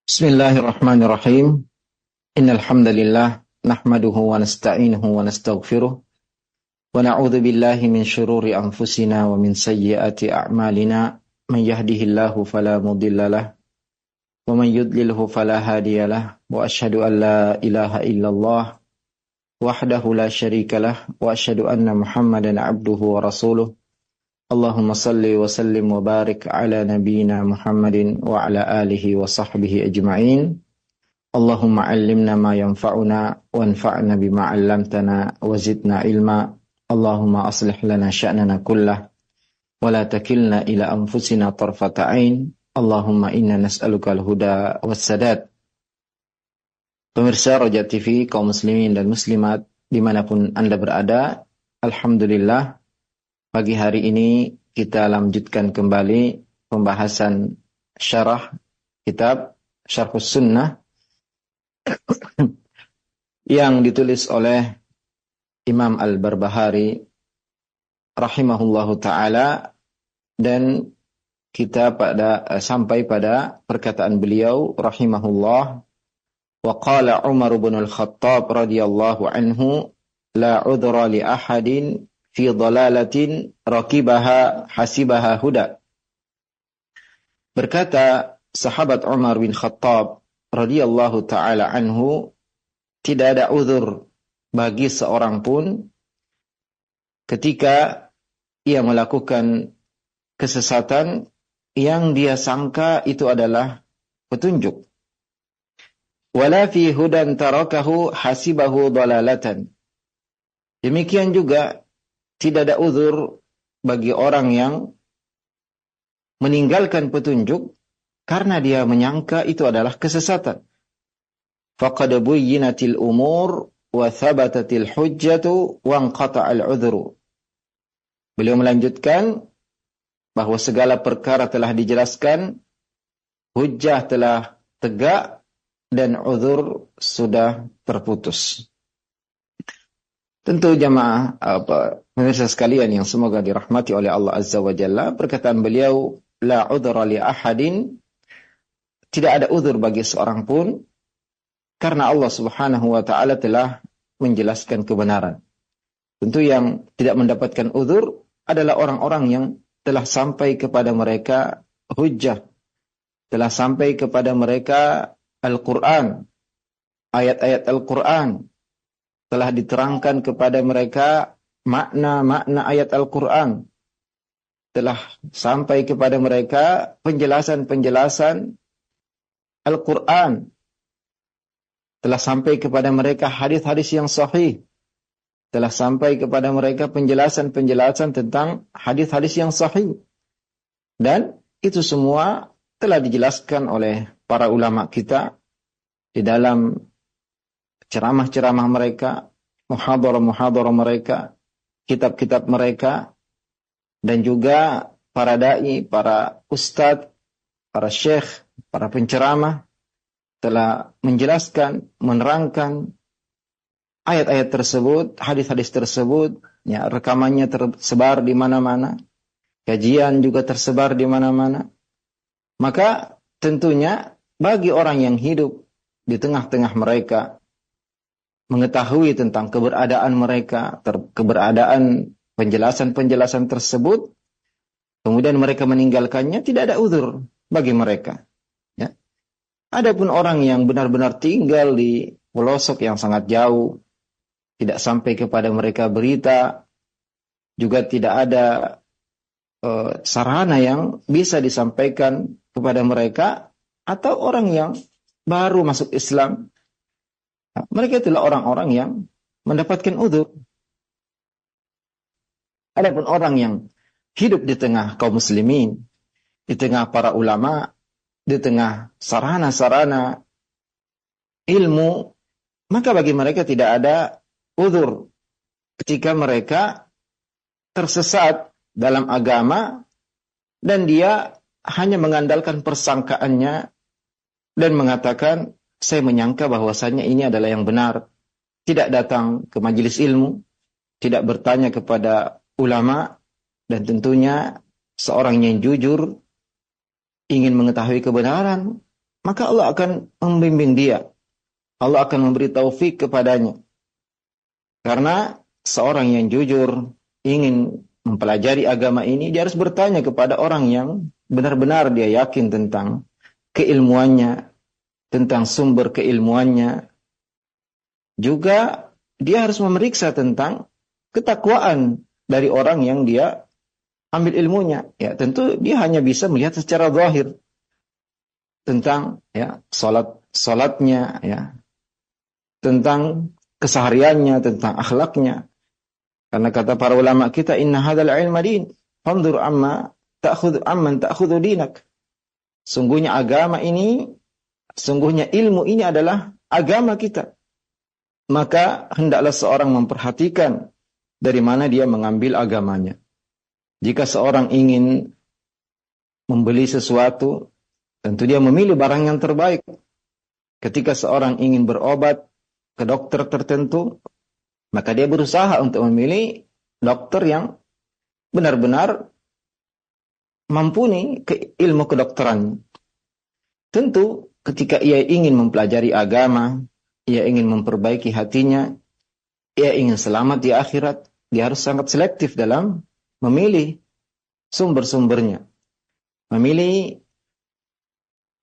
Bismillahirrahmanirrahim. Innal hamdalillah nahmaduhu wa nasta'inuhu wa nastaghfiruh wa na'udzu billahi min shururi anfusina wa min sayyiati a'malina. Man yahdihillahu fala mudhillalah wa man yudlilhu fala hadiyalah. Wa asyhadu an la ilaha illallah wahdahu la syarikalah wa asyhadu anna Muhammadan 'abduhu wa rasuluh. Allahumma salli wa sallim wa barik ala nabiyyina Muhammadin wa ala alihi wa sahbihi ajma'in. Allahumma 'allimna ma yanfa'una wanfa'na bima 'allamtana wa zidna ilma. Allahumma aslih lana sya'nana kullah wa la takilna ila anfusina tarfata 'ain. Allahumma inna nas'aluka al-huda was-sadad. Pemirsa Roja TV, kaum muslimin dan muslimat dimanapun Anda berada, alhamdulillah pagi hari ini kita lanjutkan kembali pembahasan syarah kitab Syarhus Sunnah yang ditulis oleh Imam Al-Barbahari rahimahullahu ta'ala, dan kita sampai pada perkataan beliau rahimahullah, wa qala Umar bin Al-Khattab radhiyallahu anhu la udhra li ahadin fi dhalalatin rakibaha hasibaha huda. Berkata sahabat Umar bin Khattab radhiyallahu taala anhu, tidak ada uzur bagi seorang pun ketika ia melakukan kesesatan yang dia sangka itu adalah petunjuk. Wala fi hudan tarakahu hasibahu dhalalatan. Demikian juga tidak ada uzur bagi orang yang meninggalkan petunjuk karena dia menyangka itu adalah kesesatan. Faqad buyyinatil umur wa thabatatil hujjatu wa anqata'al udhru. Beliau melanjutkan bahwa segala perkara telah dijelaskan, hujjah telah tegak, dan uzur sudah terputus. Tentu jamaah pemirsa sekalian yang semoga dirahmati oleh Allah Azza wa Jalla, perkataan beliau la udhra li ahadin, tidak ada uzur bagi seorang pun karena Allah Subhanahu wa taala telah menjelaskan kebenaran. Tentu yang tidak mendapatkan uzur adalah orang-orang yang telah sampai kepada mereka hujjah, telah sampai kepada mereka Al-Qur'an, ayat-ayat Al-Qur'an, telah diterangkan kepada mereka makna-makna ayat Al-Quran, telah sampai kepada mereka penjelasan-penjelasan Al-Quran, telah sampai kepada mereka hadis-hadis yang sahih, telah sampai kepada mereka penjelasan-penjelasan tentang hadis-hadis yang sahih, dan itu semua telah dijelaskan oleh para ulama kita di dalam ceramah-ceramah mereka, muhadharah-muhadharah mereka, kitab-kitab mereka, dan juga para dai, para ustadz, para syekh, para penceramah telah menjelaskan, menerangkan ayat-ayat tersebut, hadis-hadis tersebut, ya, rekamannya tersebar di mana-mana, kajian juga tersebar di mana-mana. Maka tentunya bagi orang yang hidup di tengah-tengah mereka, mengetahui tentang keberadaan mereka, keberadaan penjelasan-penjelasan tersebut, kemudian mereka meninggalkannya, tidak ada uzur bagi mereka. Ya. Adapun orang yang benar-benar tinggal di pelosok yang sangat jauh, tidak sampai kepada mereka berita, juga tidak ada sarana yang bisa disampaikan kepada mereka, atau orang yang baru masuk Islam, mereka itulah orang-orang yang mendapatkan uzur. Adapun orang yang hidup di tengah kaum muslimin, di tengah para ulama, di tengah sarana-sarana ilmu, maka bagi mereka tidak ada uzur ketika mereka tersesat dalam agama dan dia hanya mengandalkan persangkaannya dan mengatakan, saya menyangka bahwasannya ini adalah yang benar. Tidak datang ke majelis ilmu, tidak bertanya kepada ulama, dan tentunya seorang yang jujur ingin mengetahui kebenaran, maka Allah akan membimbing dia. Allah akan memberi taufik kepadanya. Karena seorang yang jujur ingin mempelajari agama ini, dia harus bertanya kepada orang yang benar-benar dia yakin tentang keilmuannya, tentang sumber keilmuannya. Juga dia harus memeriksa tentang ketakwaan dari orang yang dia ambil ilmunya. Ya, tentu dia hanya bisa melihat secara zahir tentang ya salatnya, ya, tentang kesehariannya, tentang akhlaknya. Karena kata para ulama kita, inna hadzal ilma din, fanzur amman ta'khudhu dinak. Sungguhnya agama ini, sungguhnya ilmu ini adalah agama kita. Maka hendaklah seorang memperhatikan dari mana dia mengambil agamanya. Jika seorang ingin membeli sesuatu, tentu dia memilih barang yang terbaik. Ketika seorang ingin berobat ke dokter tertentu, maka dia berusaha untuk memilih dokter yang benar-benar mumpuni ilmu kedokteran. Tentu ketika ia ingin mempelajari agama, ia ingin memperbaiki hatinya, ia ingin selamat di akhirat, dia harus sangat selektif dalam memilih sumber-sumbernya. Memilih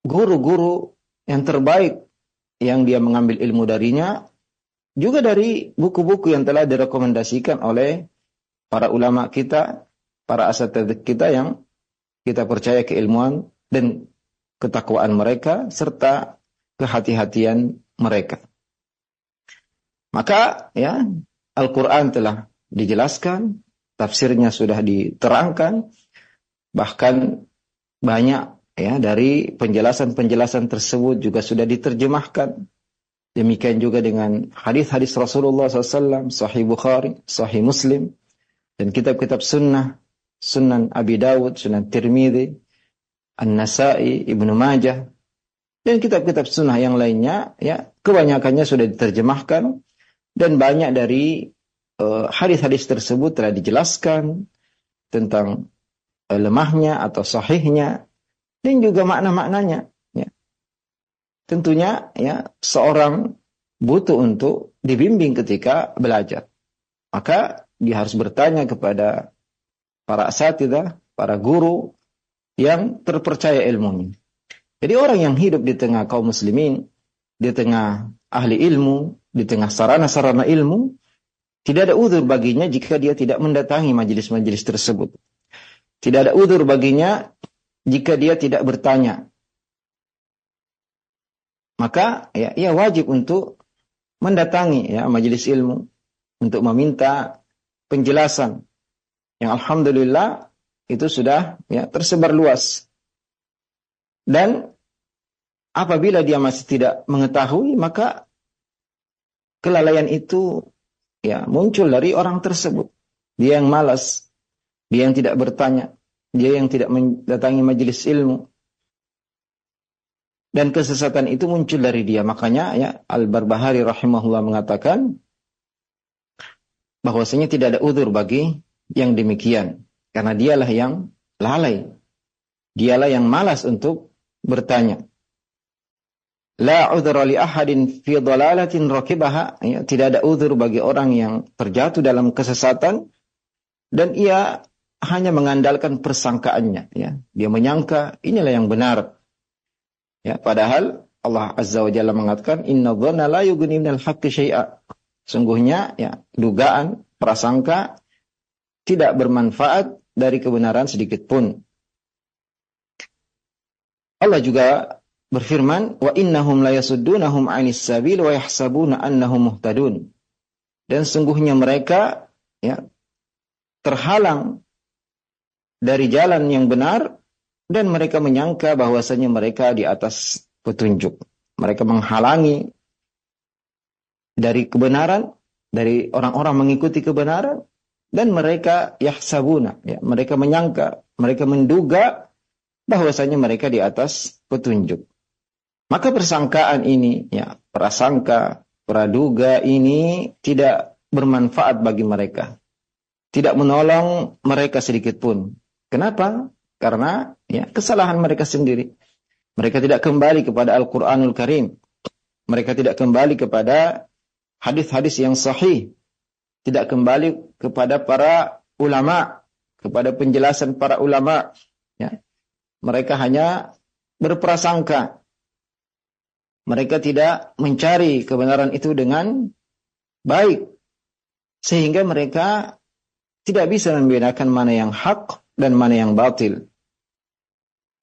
guru-guru yang terbaik yang dia mengambil ilmu darinya, juga dari buku-buku yang telah direkomendasikan oleh para ulama kita, para asatidz kita yang kita percaya keilmuan dan ketakwaan mereka serta kehati-hatian mereka. Maka ya, Al-Quran telah dijelaskan, tafsirnya sudah diterangkan, bahkan banyak ya dari penjelasan-penjelasan tersebut juga sudah diterjemahkan. Demikian juga dengan hadis-hadis Rasulullah SAW, Sahih Bukhari, Sahih Muslim, dan kitab-kitab sunnah, Sunan Abi Dawud, Sunan Tirmidzi, An-Nasai, Ibnu Majah, dan kitab-kitab sunnah yang lainnya, ya kebanyakannya sudah diterjemahkan, dan banyak dari hadis-hadis tersebut telah dijelaskan tentang lemahnya atau sahihnya, dan juga makna-maknanya. Tentunya ya seorang butuh untuk dibimbing ketika belajar. Maka dia harus bertanya kepada para asatidzah, para guru yang terpercaya ilmunya. Jadi orang yang hidup di tengah kaum muslimin, di tengah ahli ilmu, di tengah sarana-sarana ilmu, tidak ada uzur baginya jika dia tidak mendatangi majelis-majelis tersebut. Tidak ada uzur baginya jika dia tidak bertanya. Maka ya ia wajib untuk mendatangi ya majelis ilmu untuk meminta penjelasan yang alhamdulillah itu sudah ya tersebar luas. Dan apabila dia masih tidak mengetahui, maka kelalaian itu ya muncul dari orang tersebut. Dia yang malas, dia yang tidak bertanya, dia yang tidak mendatangi majelis ilmu. Dan kesesatan itu muncul dari dia. Makanya ya Al-Barbahari rahimahullah mengatakan bahwasanya tidak ada uzur bagi yang demikian. Karena dialah yang lalai. Dialah yang malas untuk bertanya. La udhra li ahadin fi dhalalatin rakibaha. Ya, tidak ada uzur bagi orang yang terjatuh dalam kesesatan dan ia hanya mengandalkan persangkaannya. Ya. Dia menyangka inilah yang benar. Ya, padahal Allah Azza wa Jalla mengatakan inna dhanna la yughni minal haqqi syai'a. Sungguhnya ya dugaan, prasangka tidak bermanfaat dari kebenaran sedikit pun. Allah juga berfirman wa innahum la yasuddunahum 'anis sabil wa yahsabuna annahum muhtadun. Dan sungguhnya mereka ya terhalang dari jalan yang benar dan mereka menyangka bahwasanya mereka di atas petunjuk. Mereka menghalangi dari kebenaran, dari orang-orang mengikuti kebenaran, dan mereka yahsabuna, ya, mereka menyangka, mereka menduga bahwasanya mereka di atas petunjuk. Maka persangkaan ini, ya, prasangka, praduga ini tidak bermanfaat bagi mereka. Tidak menolong mereka sedikit pun. Kenapa? Karena ya kesalahan mereka sendiri. Mereka tidak kembali kepada Al-Quranul Karim. Mereka tidak kembali kepada hadis-hadis yang sahih. Tidak kembali kepada para ulama, kepada penjelasan para ulama. Ya. Mereka hanya berprasangka. Mereka tidak mencari kebenaran itu dengan baik. Sehingga mereka tidak bisa membedakan mana yang hak dan mana yang batil.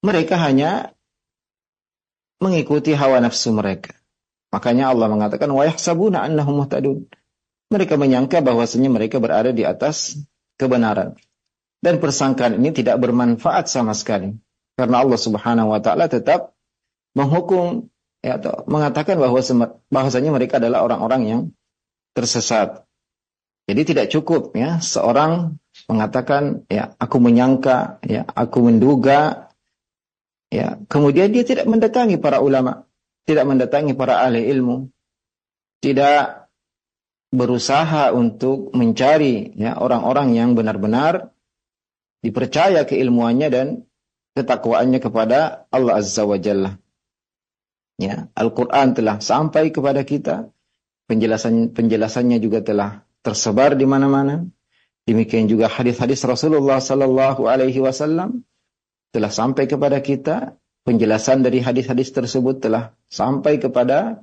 Mereka hanya mengikuti hawa nafsu mereka. Makanya Allah mengatakan wa yahsabuna annahum muhtadun. Mereka menyangka bahwasanya mereka berada di atas kebenaran. Dan persangkaan ini tidak bermanfaat sama sekali. Karena Allah Subhanahu wa taala tetap menghukum ya, atau mengatakan bahwasanya mereka adalah orang-orang yang tersesat. Jadi tidak cukup ya seorang mengatakan ya aku menyangka, ya aku menduga, ya kemudian dia tidak mendatangi para ulama, tidak mendatangi para ahli ilmu, tidak berusaha untuk mencari ya orang-orang yang benar-benar dipercaya keilmuannya dan ketakwaannya kepada Allah Azza wa Jalla. Ya, Al-Qur'an telah sampai kepada kita, penjelasannya juga telah tersebar di mana-mana. Demikian juga hadis-hadis Rasulullah sallallahu alaihi wasallam telah sampai kepada kita. Penjelasan dari hadis-hadis tersebut telah sampai kepada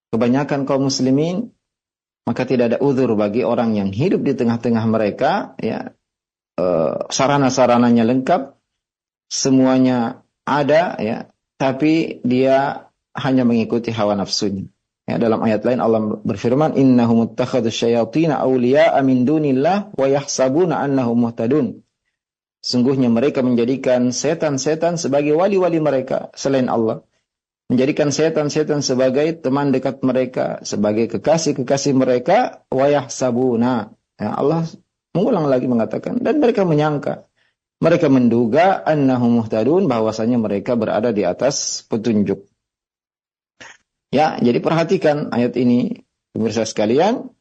kebanyakan kaum muslimin. Maka tidak ada uzur bagi orang yang hidup di tengah-tengah mereka, ya, sarana-sarananya lengkap, semuanya ada, ya, tapi dia hanya mengikuti hawa nafsunya. Ya, dalam ayat lain Allah berfirman, innahum ittakhadhu syayatina awliya'a min dunillah wa yahsabuna annahum muhtadun. Sungguhnya mereka menjadikan setan-setan sebagai wali-wali mereka selain Allah. Menjadikan setan-setan sebagai teman dekat mereka, sebagai kekasih-kekasih mereka, wa yahsabuna. Ya, Allah mengulang lagi mengatakan, dan mereka menyangka, mereka menduga annahum muhtadun, bahwasanya mereka berada di atas petunjuk. Ya, jadi perhatikan ayat ini, pemirsa sekalian.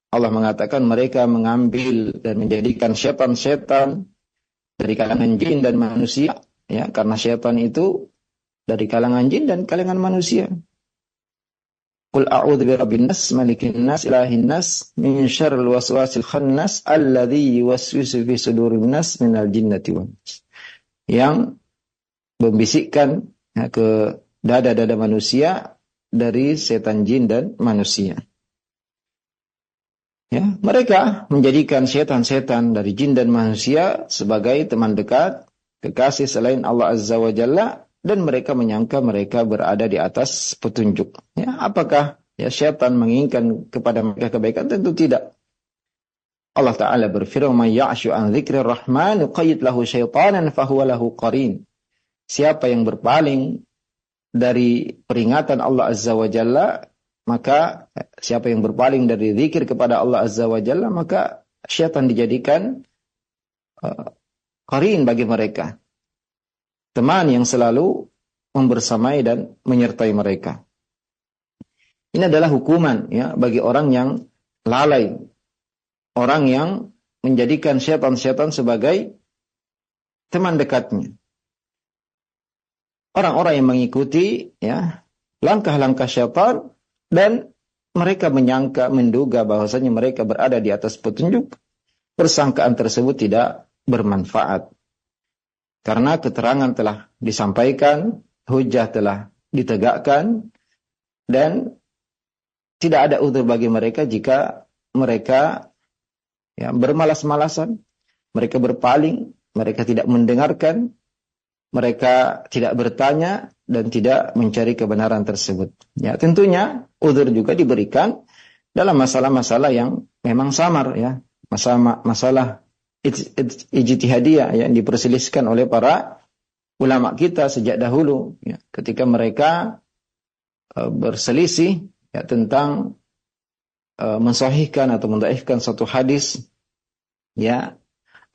Allah mengatakan mereka mengambil dan menjadikan setan-setan dari kalangan jin dan manusia, ya, karena setan itu dari kalangan jin dan kalangan manusia. Qul a'udzu birabbin nas, malikin nas, ilahin nas, min syarril waswasil khannas, alladzi yuwaswisu fi sudurin nas minal jinnati wan nas. Yang membisikkan ya, ke dada-dada manusia dari setan jin dan manusia. Ya, mereka menjadikan setan-setan dari jin dan manusia sebagai teman dekat, kekasih selain Allah Azza wa Jalla, dan mereka menyangka mereka berada di atas petunjuk. Ya, apakah ya setan menginginkan kepada mereka kebaikan? Tentu tidak. Allah Ta'ala berfirman, "Man ya'shu an dzikrir rahman yuqayyid lahu syaitanan fahuwa lahu qarin." Siapa yang berpaling dari peringatan Allah Azza wa Jalla, maka siapa yang berpaling dari zikir kepada Allah Azza wa Jalla, maka syaitan dijadikan qarin bagi mereka, teman yang selalu membersamai dan menyertai mereka. Ini adalah hukuman ya bagi orang yang lalai, orang yang menjadikan syaitan-syaitan sebagai teman dekatnya. Orang-orang yang mengikuti ya langkah-langkah syaitan dan mereka menyangka, menduga bahwasanya mereka berada di atas petunjuk, persangkaan tersebut tidak bermanfaat. Karena keterangan telah disampaikan, hujah telah ditegakkan, dan tidak ada uzur bagi mereka jika mereka ya, bermalas-malasan, mereka berpaling, mereka tidak mendengarkan, mereka tidak bertanya dan tidak mencari kebenaran tersebut. Ya, tentunya uzur juga diberikan dalam masalah-masalah yang memang samar ya, masalah ijtihadiyah yang diperselisihkan oleh para ulama kita sejak dahulu ya, ketika mereka berselisih ya, tentang mensahihkan atau mendhaifkan satu hadis ya,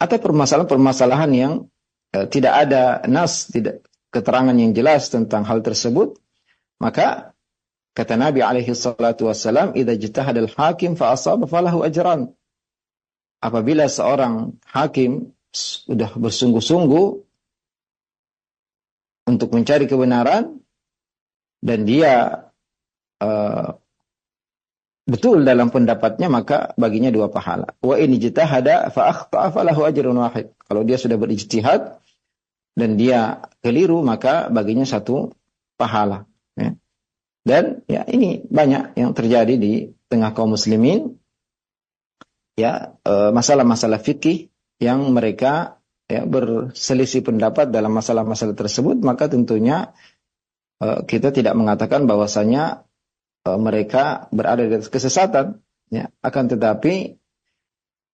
atau permasalahan-permasalahan yang tidak ada nas, tidak keterangan yang jelas tentang hal tersebut, maka kata Nabi alaihi salatu wassalam, idza ijtahada al-hakim fa asaba falahu ajran. Apabila seorang hakim sudah bersungguh-sungguh untuk mencari kebenaran dan dia betul dalam pendapatnya, maka baginya 2 pahala. Wa in ijtahada fa akhta'a falahu ajrun wahid. Kalau dia sudah berijtihad dan dia keliru, maka baginya 1 pahala. Ya. Dan ya ini banyak yang terjadi di tengah kaum muslimin, ya, masalah-masalah fikih yang mereka ya berselisih pendapat dalam masalah-masalah tersebut, maka tentunya kita tidak mengatakan bahwasanya mereka berada di atas kesesatan, ya. Akan tetapi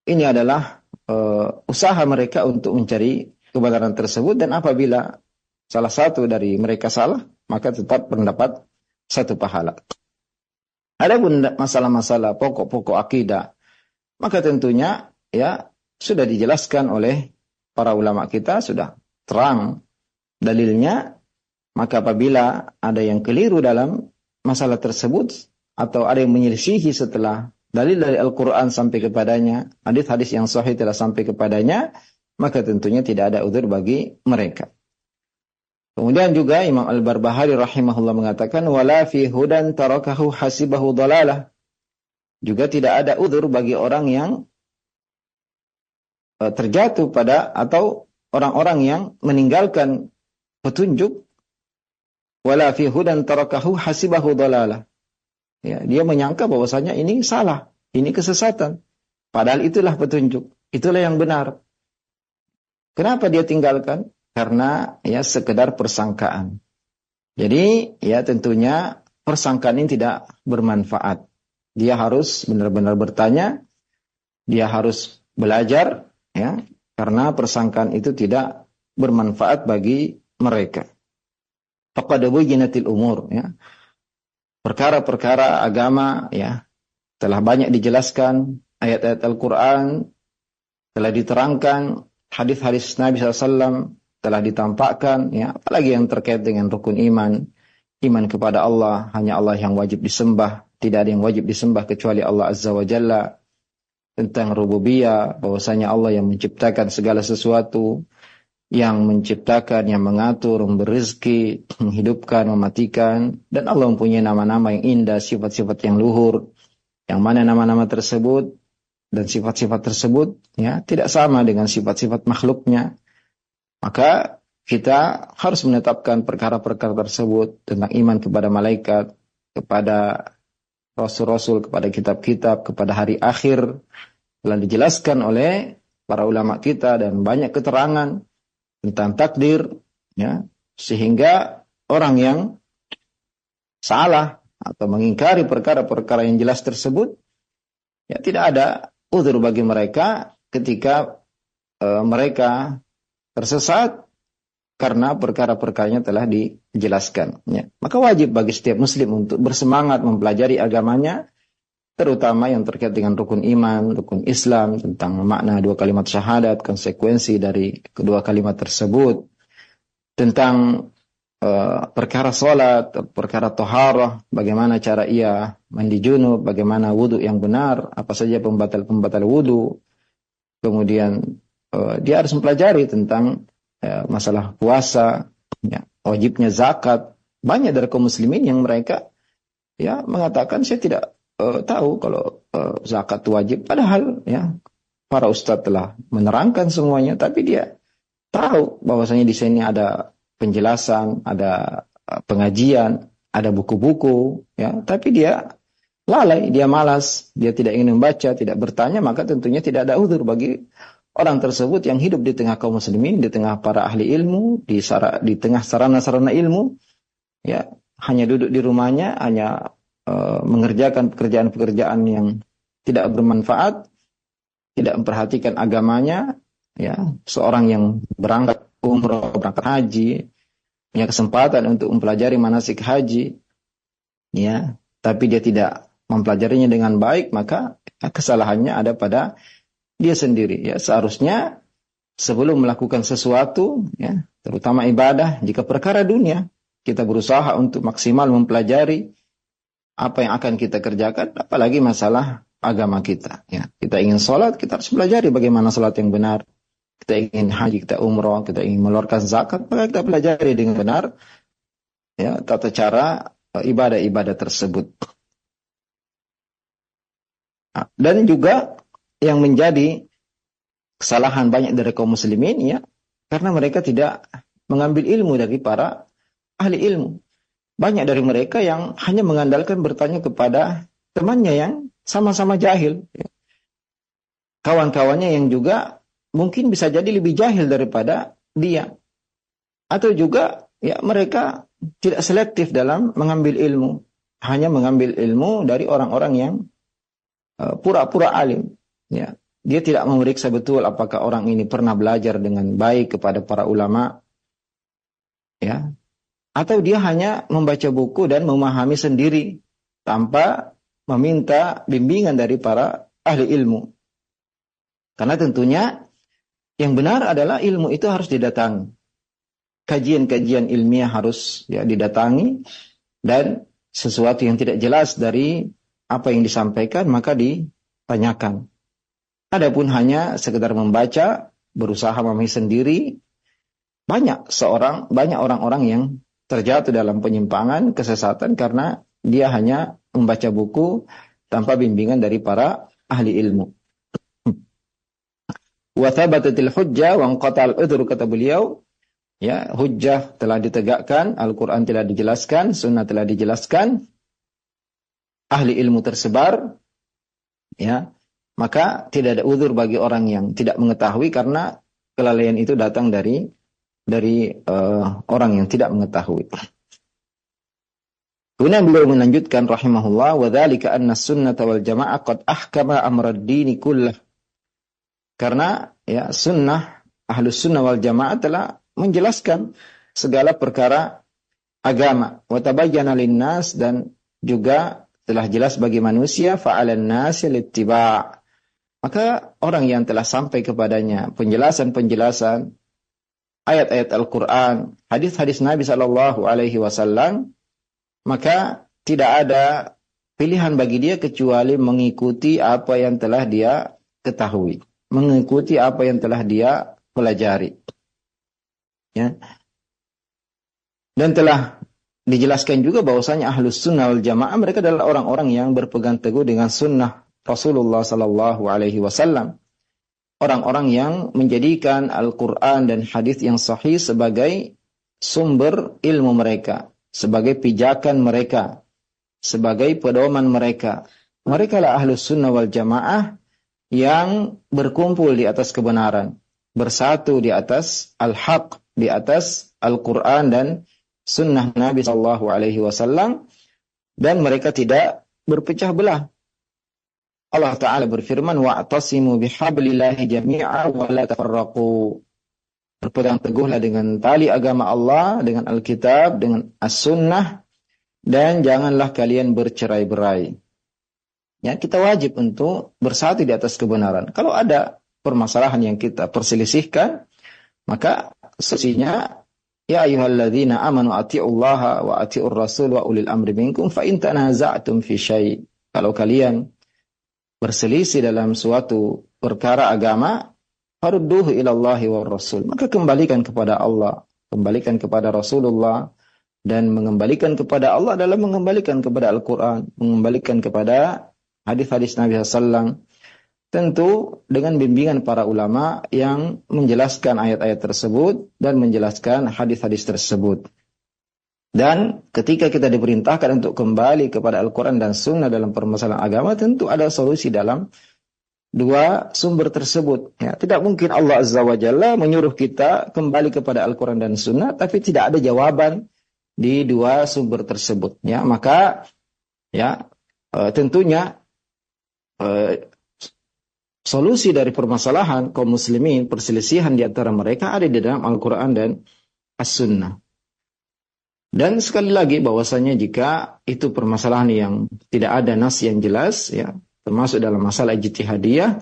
ini adalah usaha mereka untuk mencari kebenaran tersebut, dan apabila salah satu dari mereka salah, maka tetap mendapat 1 pahala. Adapun masalah-masalah pokok-pokok akidah, maka tentunya ya sudah dijelaskan oleh para ulama kita, sudah terang dalilnya. Maka apabila ada yang keliru dalam masalah tersebut, atau ada yang menyelisihi setelah dalil dari Al-Quran sampai kepadanya, hadis-hadis yang sahih telah sampai kepadanya, maka tentunya tidak ada uzur bagi mereka. Kemudian juga Imam Al-Barbahari rahimahullah mengatakan, wala fi hudan tarakahu hasibahu dalalah. Juga tidak ada uzur bagi orang yang terjatuh pada, atau orang-orang yang meninggalkan petunjuk, wala fi hudan tarakahu hasibahu dalalah. Ya, dia menyangka bahwasanya ini salah, ini kesesatan. Padahal itulah petunjuk, itulah yang benar. Kenapa dia tinggalkan? Karena ya sekedar persangkaan. Jadi ya tentunya persangkaan ini tidak bermanfaat. Dia harus benar-benar bertanya, dia harus belajar, ya, karena persangkaan itu tidak bermanfaat bagi mereka. Faqad buyyinatil umur, ya. Perkara-perkara agama, ya, telah banyak dijelaskan, ayat-ayat Al-Quran telah diterangkan, hadis-hadis Nabi SAW telah ditampakkan, ya, apalagi yang terkait dengan rukun iman, iman kepada Allah, hanya Allah yang wajib disembah, tidak ada yang wajib disembah kecuali Allah Azza wa Jalla, tentang rububiyah, bahwasanya Allah yang menciptakan segala sesuatu, yang menciptakan, yang mengatur, memberi rezeki, menghidupkan, mematikan, dan Allah mempunyai nama-nama yang indah, sifat-sifat yang luhur, yang mana nama-nama tersebut dan sifat-sifat tersebut ya tidak sama dengan sifat-sifat makhluknya. Maka kita harus menetapkan perkara-perkara tersebut tentang iman kepada malaikat, kepada rasul-rasul, kepada kitab-kitab, kepada hari akhir, telah dijelaskan oleh para ulama kita dan banyak keterangan tentang takdir, ya, sehingga orang yang salah atau mengingkari perkara-perkara yang jelas tersebut, ya tidak ada uzur bagi mereka ketika mereka tersesat karena perkara-perkaranya telah dijelaskan. Ya. Maka wajib bagi setiap muslim untuk bersemangat mempelajari agamanya, terutama yang terkait dengan rukun iman, rukun Islam, tentang makna 2 kalimat syahadat, konsekuensi dari kedua kalimat tersebut, tentang perkara salat, perkara toharah, bagaimana cara ia mandi junub, bagaimana wudu yang benar, apa saja pembatal-pembatal wudu. Kemudian dia harus mempelajari tentang masalah puasa, ya, wajibnya zakat. Banyak dari kaum muslimin yang mereka ya mengatakan saya tidak tahu kalau zakat itu wajib, padahal ya para ustadz telah menerangkan semuanya, tapi dia tahu bahwasanya di sini ada penjelasan, ada pengajian, ada buku-buku, ya, tapi dia lalai, dia malas, dia tidak ingin membaca, tidak bertanya, maka tentunya tidak ada uzur bagi orang tersebut yang hidup di tengah kaum muslimin, di tengah para ahli ilmu, di tengah sarana-sarana ilmu, ya, hanya duduk di rumahnya, hanya mengerjakan pekerjaan-pekerjaan yang tidak bermanfaat, tidak memperhatikan agamanya, ya, seorang yang berangkat umrah, berangkat haji, punya kesempatan untuk mempelajari manasik haji, ya, tapi dia tidak mempelajarinya dengan baik, maka kesalahannya ada pada dia sendiri, ya. Seharusnya sebelum melakukan sesuatu, ya, terutama ibadah, jika perkara dunia, kita berusaha untuk maksimal mempelajari apa yang akan kita kerjakan, apalagi masalah agama kita, ya. Kita ingin sholat, kita harus pelajari bagaimana sholat yang benar. kita ingin haji, kita umroh, kita ingin mengeluarkan zakat, maka kita pelajari dengan benar ya tata cara ibadah-ibadah tersebut. Dan juga yang menjadi kesalahan banyak dari kaum muslimin ya, karena mereka tidak mengambil ilmu dari para ahli ilmu. Banyak dari mereka yang hanya mengandalkan bertanya kepada temannya yang sama-sama jahil. Kawan-kawannya yang juga mungkin bisa jadi lebih jahil daripada dia. Atau juga ya mereka tidak selektif dalam mengambil ilmu. Hanya mengambil ilmu dari orang-orang yang pura-pura alim. Ya. Dia tidak memeriksa betul apakah orang ini pernah belajar dengan baik kepada para ulama. Ya. Atau dia hanya membaca buku dan memahami sendiri tanpa meminta bimbingan dari para ahli ilmu. Karena tentunya yang benar adalah ilmu itu harus didatangi. Kajian-kajian ilmiah harus ya didatangi, dan sesuatu yang tidak jelas dari apa yang disampaikan maka ditanyakan. Adapun hanya sekedar membaca, berusaha memahami sendiri, banyak orang-orang yang terjatuh dalam penyimpangan, kesesatan karena dia hanya membaca buku tanpa bimbingan dari para ahli ilmu. Wa thabatatil hujjah wa anqata'al udhur, kata beliau, ya, hujjah telah ditegakkan, Al-Qur'an telah dijelaskan, sunnah telah dijelaskan, ahli ilmu tersebar, ya, maka tidak ada uzur bagi orang yang tidak mengetahui karena kelalaian itu datang dari orang yang tidak mengetahui. Kemudian beliau melanjutkan rahimahullah, wa dzalika anna sunnata wal jamaah qad ahkama amra ad-din kullah. Karena ya sunnah, ahlus sunnah wal jamaah telah menjelaskan segala perkara agama. Wa tabayyana linnas, dan juga telah jelas bagi manusia, fa'alan nasi littiba'. Maka orang yang telah sampai kepadanya penjelasan-penjelasan ayat-ayat Al-Quran, hadis-hadis Nabi SAW, maka tidak ada pilihan bagi dia kecuali mengikuti apa yang telah dia ketahui, mengikuti apa yang telah dia pelajari. Ya. Dan telah dijelaskan juga bahwasanya ahlus sunnah wal jamaah mereka adalah orang-orang yang berpegang teguh dengan sunnah Rasulullah sallallahu alaihi wasallam. Orang-orang yang menjadikan Al-Quran dan hadis yang sahih sebagai sumber ilmu mereka, sebagai pijakan mereka, sebagai pedoman mereka. Mereka lah ahlus sunnah wal jamaah yang berkumpul di atas kebenaran, bersatu di atas al-haq, di atas Al-Quran dan sunnah Nabi sallallahu alaihi wasallam, dan mereka tidak berpecah belah. Allah Ta'ala berfirman, wa'tasimu bihablillahi jami'a wa la tafarraqu. Berpegang teguhlah dengan tali agama Allah, dengan Alkitab, dengan As-Sunnah, dan janganlah kalian bercerai-berai. Ya, kita wajib untuk bersatu di atas kebenaran. Kalau ada permasalahan yang kita perselisihkan, maka solusinya, ya ayyuhalladzina amanu ati'ullaha wa ati'ur rasul wa ulil amri minkum fa in tanaza'tum fi syai'. Kalau kalian berselisih dalam suatu perkara agama, farudduhu ilallahi wa rasul. Maka kembalikan kepada Allah, kembalikan kepada Rasulullah, dan mengembalikan kepada Allah adalah mengembalikan kepada Al-Quran, mengembalikan kepada hadis-hadis Nabi SAW. Tentu dengan bimbingan para ulama yang menjelaskan ayat-ayat tersebut dan menjelaskan hadis-hadis tersebut. Dan ketika kita diperintahkan untuk kembali kepada Al-Quran dan Sunnah dalam permasalahan agama, tentu ada solusi dalam dua sumber tersebut. Ya, tidak mungkin Allah Azza wa Jalla menyuruh kita kembali kepada Al-Quran dan Sunnah, tapi tidak ada jawaban di dua sumber tersebut. Ya, maka ya tentunya solusi dari permasalahan kaum muslimin, perselisihan di antara mereka ada di dalam Al-Quran dan As-Sunnah. Dan sekali lagi bahwasanya jika itu permasalahan yang tidak ada nas yang jelas, ya, termasuk dalam masalah ijtihadiyah,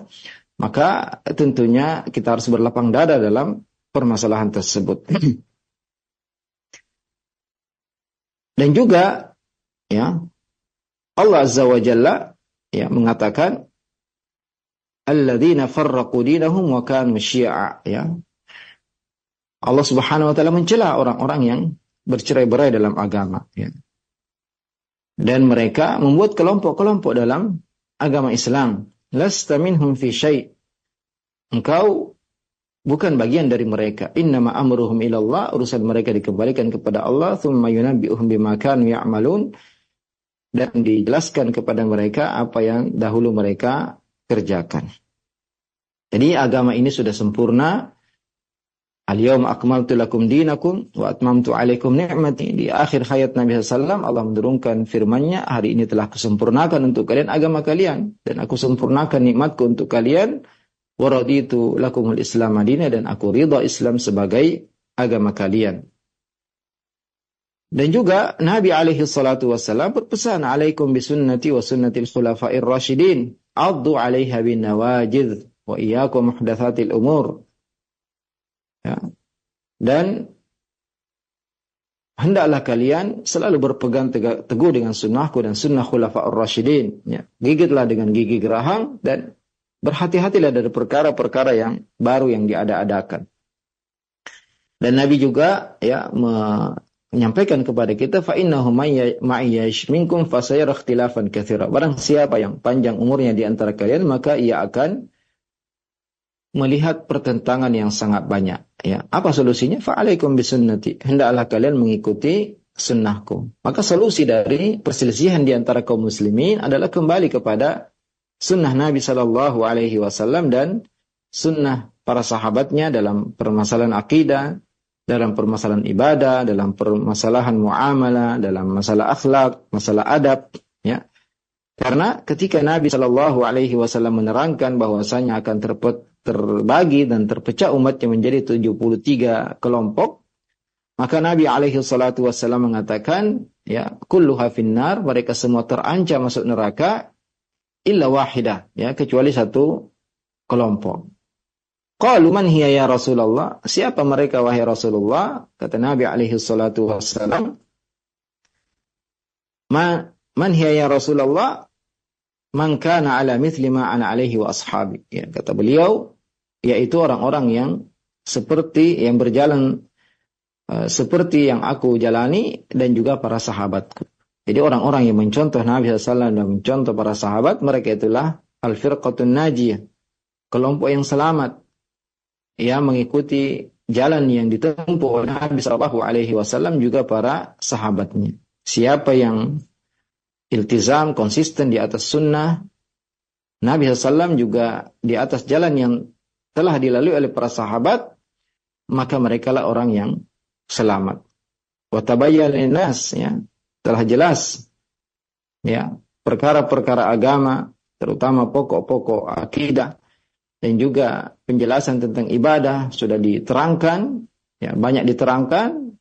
maka tentunya kita harus berlapang dada dalam permasalahan tersebut. Dan juga ya Allah Azza wa Jalla ya mengatakan alladzina farraqu dinahum wa kanu syi'a, ya. Allah Subhanahu wa taala mencela orang-orang yang bercerai-berai dalam agama, ya. Dan mereka membuat kelompok-kelompok dalam agama Islam. Lasta minhum fi syai'. Engkau bukan bagian dari mereka. Innama amruhum ilallah, urusan mereka dikembalikan kepada Allah, tsumma yunabbi'uhum bima kanu ya'malun, dan dijelaskan kepada mereka apa yang dahulu mereka kerjakan. Jadi agama ini sudah sempurna. Al-yawma akmaltu lakum dinakum wa atmamtu alaikum ni'mati. Di akhir hayat Nabi SAW, Allah menurunkan firman-Nya, hari ini telah kusempurnakan untuk kalian agama kalian, dan aku sempurnakan nikmatku untuk kalian. Wa raditu lakumul Islam madinah, dan aku ridha Islam sebagai agama kalian. Dan juga Nabi alaihi salatu wassalam berpesan, alaikum bisunnati wa sunnatil khulafa'ir rasyidin, addu 'alaiha bin nawajidh wa iyyakum muhdatsatil umur. Ya. Dan hendaklah kalian selalu berpegang teguh dengan sunnahku dan sunnah khulafa'ur rasyidin. Ya. Gigitlah dengan gigi geraham dan berhati-hatilah dari perkara-perkara yang baru yang diada-adakan. Dan Nabi juga ya menyampaikan kepada kita, fa innahu ma'ayyash minkum fasayara ikhtilafan katsira. Barang siapa yang panjang umurnya di antara kalian, maka ia akan melihat pertentangan yang sangat banyak. Ya, apa solusinya? Fa'alaikum bisunnati. Hendaklah kalian mengikuti sunnahku. Maka solusi dari perselisihan di antara kaum muslimin adalah kembali kepada sunnah Nabi sallallahu alaihi wasallam dan sunnah para sahabatnya dalam permasalahan akidah, dalam permasalahan ibadah, dalam permasalahan muamalah, dalam masalah akhlak, masalah adab, ya. Karena ketika Nabi sallallahu alaihi wasallam menerangkan bahwasanya akan terbagi dan terpecah umatnya menjadi 73 kelompok, maka Nabi alaihi salatu wasallam mengatakan, ya, kulluha finnar, mereka semua terancam masuk neraka illa wahidah, ya, kecuali satu kelompok. Qalu man hiya ya Rasulullah? Siapa mereka wahai Rasulullah? Kata Nabi alaihi salatu wasallam, man hiya ya Rasulullah? Man kana ala mithli ma ana alaihi wa ashabi. Ya, kata beliau, yaitu orang-orang yang seperti yang berjalan seperti yang aku jalani dan juga para sahabatku. Jadi orang-orang yang mencontoh Nabi SAW dan mencontoh para sahabat, mereka itulah al-firqatun najiyah, kelompok yang selamat, yang mengikuti jalan yang ditempuh oleh Nabi SAW juga para sahabatnya. Siapa yang iltizam, konsisten di atas sunnah Nabi SAW juga di atas jalan yang telah dilalui oleh para sahabat, maka mereka lah orang yang selamat. Wa tabayyana linnas, ya, telah jelas, ya, perkara-perkara agama, terutama pokok-pokok akidah dan juga penjelasan tentang ibadah sudah diterangkan, ya, banyak diterangkan.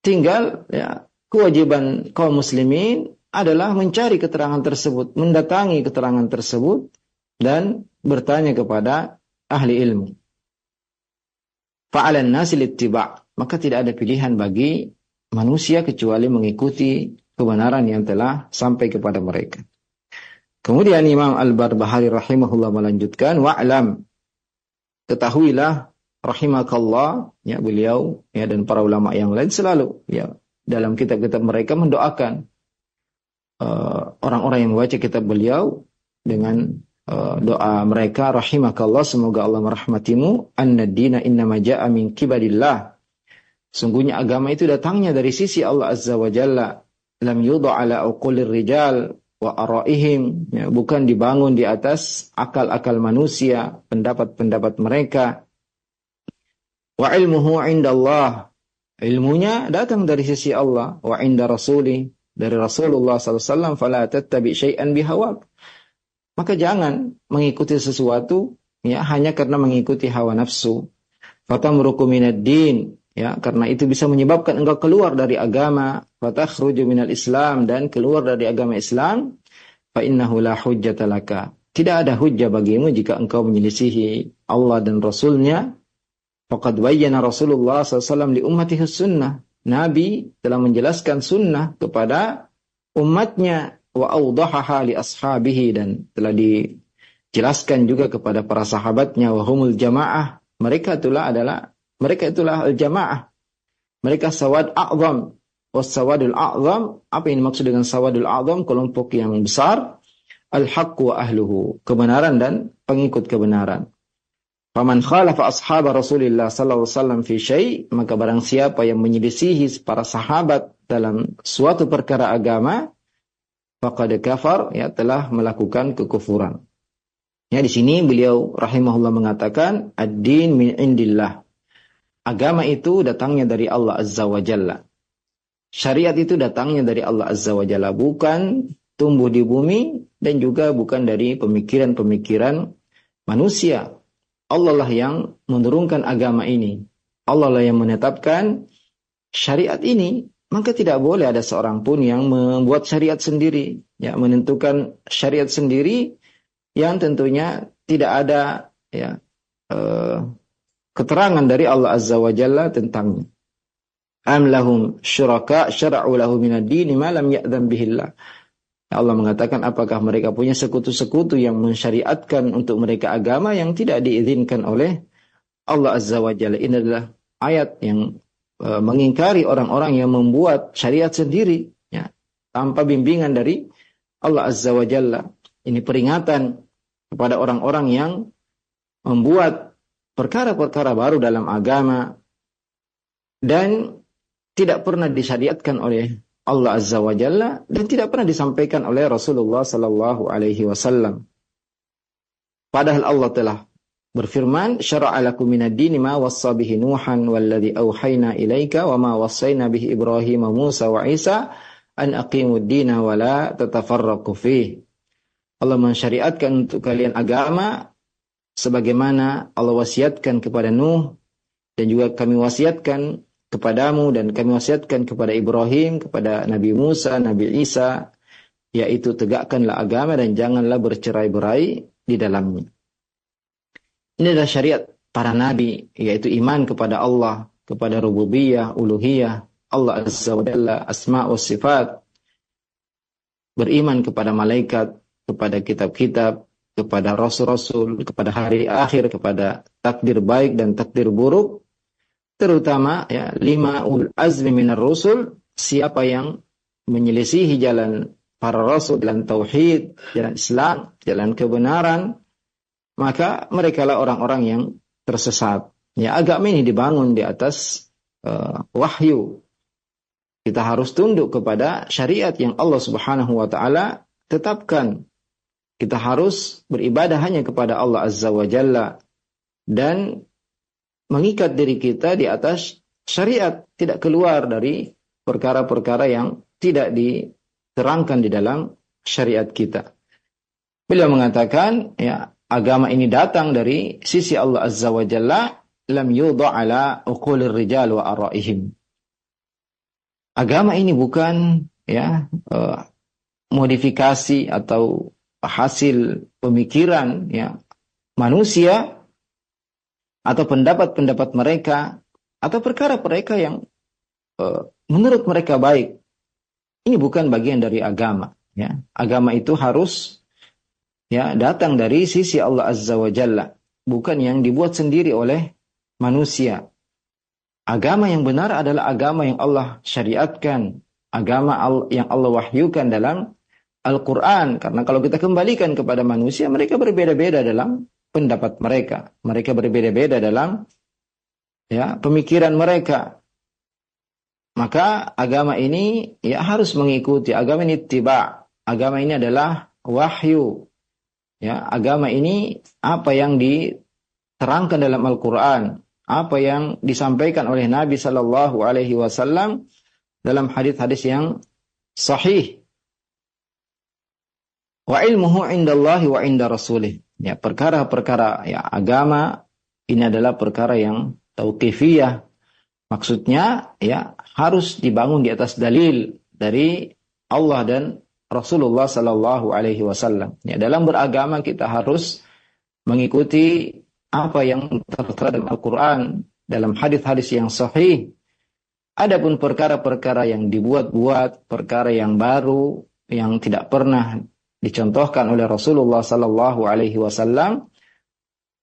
Tinggal, ya, kewajiban kaum muslimin adalah mencari keterangan tersebut, mendatangi keterangan tersebut dan bertanya kepada ahli ilmu. Fa'alan nasi littiba', maka tidak ada pilihan bagi manusia kecuali mengikuti kebenaran yang telah sampai kepada mereka. Kemudian Imam Al-Barbahari rahimahullah melanjutkan, wa'lam, ketahuilah rahimakallah, ya, beliau, ya, dan para ulama yang lain selalu, ya, dalam kitab-kitab mereka mendoakan orang-orang yang membaca kitab beliau dengan doa mereka, rahimakallah, semoga Allah merahmatimu, anna dina innama ja'a min kibadillah, sungguhnya agama itu datangnya dari sisi Allah Azza wa Jalla, lam yudha ala uqulir rijal wa araihim, ya, bukan dibangun di atas akal-akal manusia, pendapat-pendapat mereka. Wa ilmuhu indallah, ilmunya datang dari sisi Allah, wa inda rasuli, dari Rasulullah SAW, fala tattabi syai'an bihawak, maka jangan mengikuti sesuatu, ya, hanya karena mengikuti hawa nafsu. Fatamruku minad din, ya, karena itu bisa menyebabkan engkau keluar dari agama. Fatakhruju minal Islam, dan keluar dari agama Islam. Fa innahu la hujjata laka, tidak ada hujjah bagimu jika engkau menyelisihi Allah dan Rasulnya. Faqad bayyana Rasulullah SAW li ummatihi sunnah, Nabi telah menjelaskan sunnah kepada umatnya, wa awdahaha li ashabihi, dan telah jelaskan juga kepada para sahabatnya, wahumul jamaah, mereka itulah al-jamaah. Mereka sawad a'zam. Was-sawadul a'zam, apa yang dimaksud dengan sawadul a'zam? Kelompok yang besar. Al-haqq wa ahluhu, kebenaran dan pengikut kebenaran. Faman khalafa ashab Rasulillah sallallahu alaihi wasallam fi syai', maka barang siapa yang menyelisihi para sahabat dalam suatu perkara agama, faqad kafar, ya, telah melakukan kekufuran. Ya, di sini beliau rahimahullah mengatakan ad-din min indillah. Agama itu datangnya dari Allah Azza wa Jalla. Syariat itu datangnya dari Allah Azza wa Jalla, bukan tumbuh di bumi dan juga bukan dari pemikiran-pemikiran manusia. Allah lah yang menurunkan agama ini. Allah lah yang menetapkan syariat ini. Maka tidak boleh ada seorang pun yang membuat syariat sendiri, ya, menentukan syariat sendiri yang tentunya tidak ada, ya, keterangan dari Allah Azza wa Jalla tentangnya. Am lahum syuraka syara'u lahu minad dini ma lam ya'dzan bihillah. Allah mengatakan, apakah mereka punya sekutu-sekutu yang mensyariatkan untuk mereka agama yang tidak diizinkan oleh Allah Azza wa Jalla. Ini adalah ayat yang mengingkari orang-orang yang membuat syariat sendiri, ya, tanpa bimbingan dari Allah Azza wa Jalla. Ini peringatan kepada orang-orang yang membuat perkara-perkara baru dalam agama dan tidak pernah disyariatkan oleh Allah Azza wa Jalla dan tidak pernah disampaikan oleh Rasulullah sallallahu alaihi wasallam. Padahal Allah telah berfirman, syara'a lakum minad dini ma wassa bihi Nuhan walladzi auhayna ilaika wa ma wassayna bihi Ibrahim wa Musa wa Isa an aqimud dina wa la tatafarraqu fihi. Allah mensyariatkan untuk kalian agama sebagaimana Allah wasiatkan kepada Nuh, dan juga kami wasiatkan kepadamu dan kami wasiatkan kepada Ibrahim, kepada Nabi Musa, Nabi Isa, yaitu tegakkanlah agama dan janganlah bercerai-berai di dalamnya. Ini adalah syariat para nabi, yaitu iman kepada Allah, kepada rububiyah, uluhiyah, Allah Azza wa Jalla, asma' wa sifat, beriman kepada malaikat, kepada kitab-kitab, kepada rasul-rasul, kepada hari akhir, kepada takdir baik dan takdir buruk, terutama, ya, 5 ulul azmi minar rusul. Siapa yang menyelisihi jalan para rasul, jalan tauhid, jalan Islam, jalan kebenaran, maka mereka lah orang-orang yang tersesat. Ya, agama ini dibangun di atas wahyu. Kita harus tunduk kepada syariat yang Allah Subhanahu wa taala tetapkan. Kita harus beribadah hanya kepada Allah Azza wa Jalla dan mengikat diri kita di atas syariat, tidak keluar dari perkara-perkara yang tidak diterangkan di dalam syariat kita. Beliau mengatakan, ya, agama ini datang dari sisi Allah Azza wa Jalla, lam yudha' ala uqulir rijal wa ara'ihim. Agama ini bukan, ya, modifikasi atau hasil pemikiran, ya, manusia atau pendapat-pendapat mereka atau perkara mereka yang menurut mereka baik. Ini bukan bagian dari agama, ya. Agama itu harus, ya, datang dari sisi Allah Azza wa Jalla, bukan yang dibuat sendiri oleh manusia. Agama yang benar adalah agama yang Allah syariatkan, agama yang Allah wahyukan dalam Al-Quran. Karena kalau kita kembalikan kepada manusia, mereka berbeda-beda dalam pendapat mereka. Mereka berbeda-beda dalam, ya, pemikiran mereka. Maka agama ini, ya, harus mengikuti. Agama ini tiba. Agama ini adalah wahyu. Ya, agama ini apa yang diterangkan dalam Al-Quran, apa yang disampaikan oleh Nabi Sallallahu Alaihi Wasallam dalam hadis-hadis yang sahih. Wa ilmuhu indallahi wa inda rasulih. Ya, perkara-perkara, ya, agama ini adalah perkara yang tauqifiyah. Maksudnya, ya, harus dibangun di atas dalil dari Allah dan Rasulullah Sallallahu Alaihi Wasallam. Ya, dalam beragama kita harus mengikuti apa yang tertera dalam Al-Quran, dalam hadis-hadis yang sahih. Adapun perkara-perkara yang dibuat-buat, perkara yang baru, yang tidak pernah dicontohkan oleh Rasulullah sallallahu alaihi wasallam,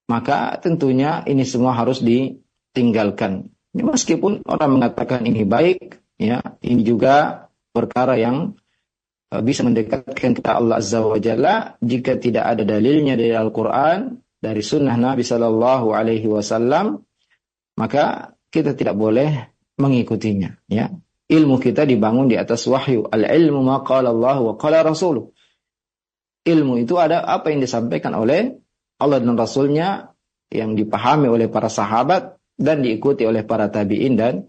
maka tentunya ini semua harus ditinggalkan. Meskipun orang mengatakan ini baik, ya, ini juga perkara yang bisa mendekatkan kita Allah Azza wa Jalla. Jika tidak ada dalilnya dari Al-Quran, dari sunnah Nabi sallallahu alaihi wasallam, maka kita tidak boleh mengikutinya, ya. Ilmu kita dibangun di atas wahyu. Al-ilmu ma qala Allah wa qala Rasuluh. Ilmu itu ada apa yang disampaikan oleh Allah dan Rasulnya, yang dipahami oleh para sahabat dan diikuti oleh para tabi'in dan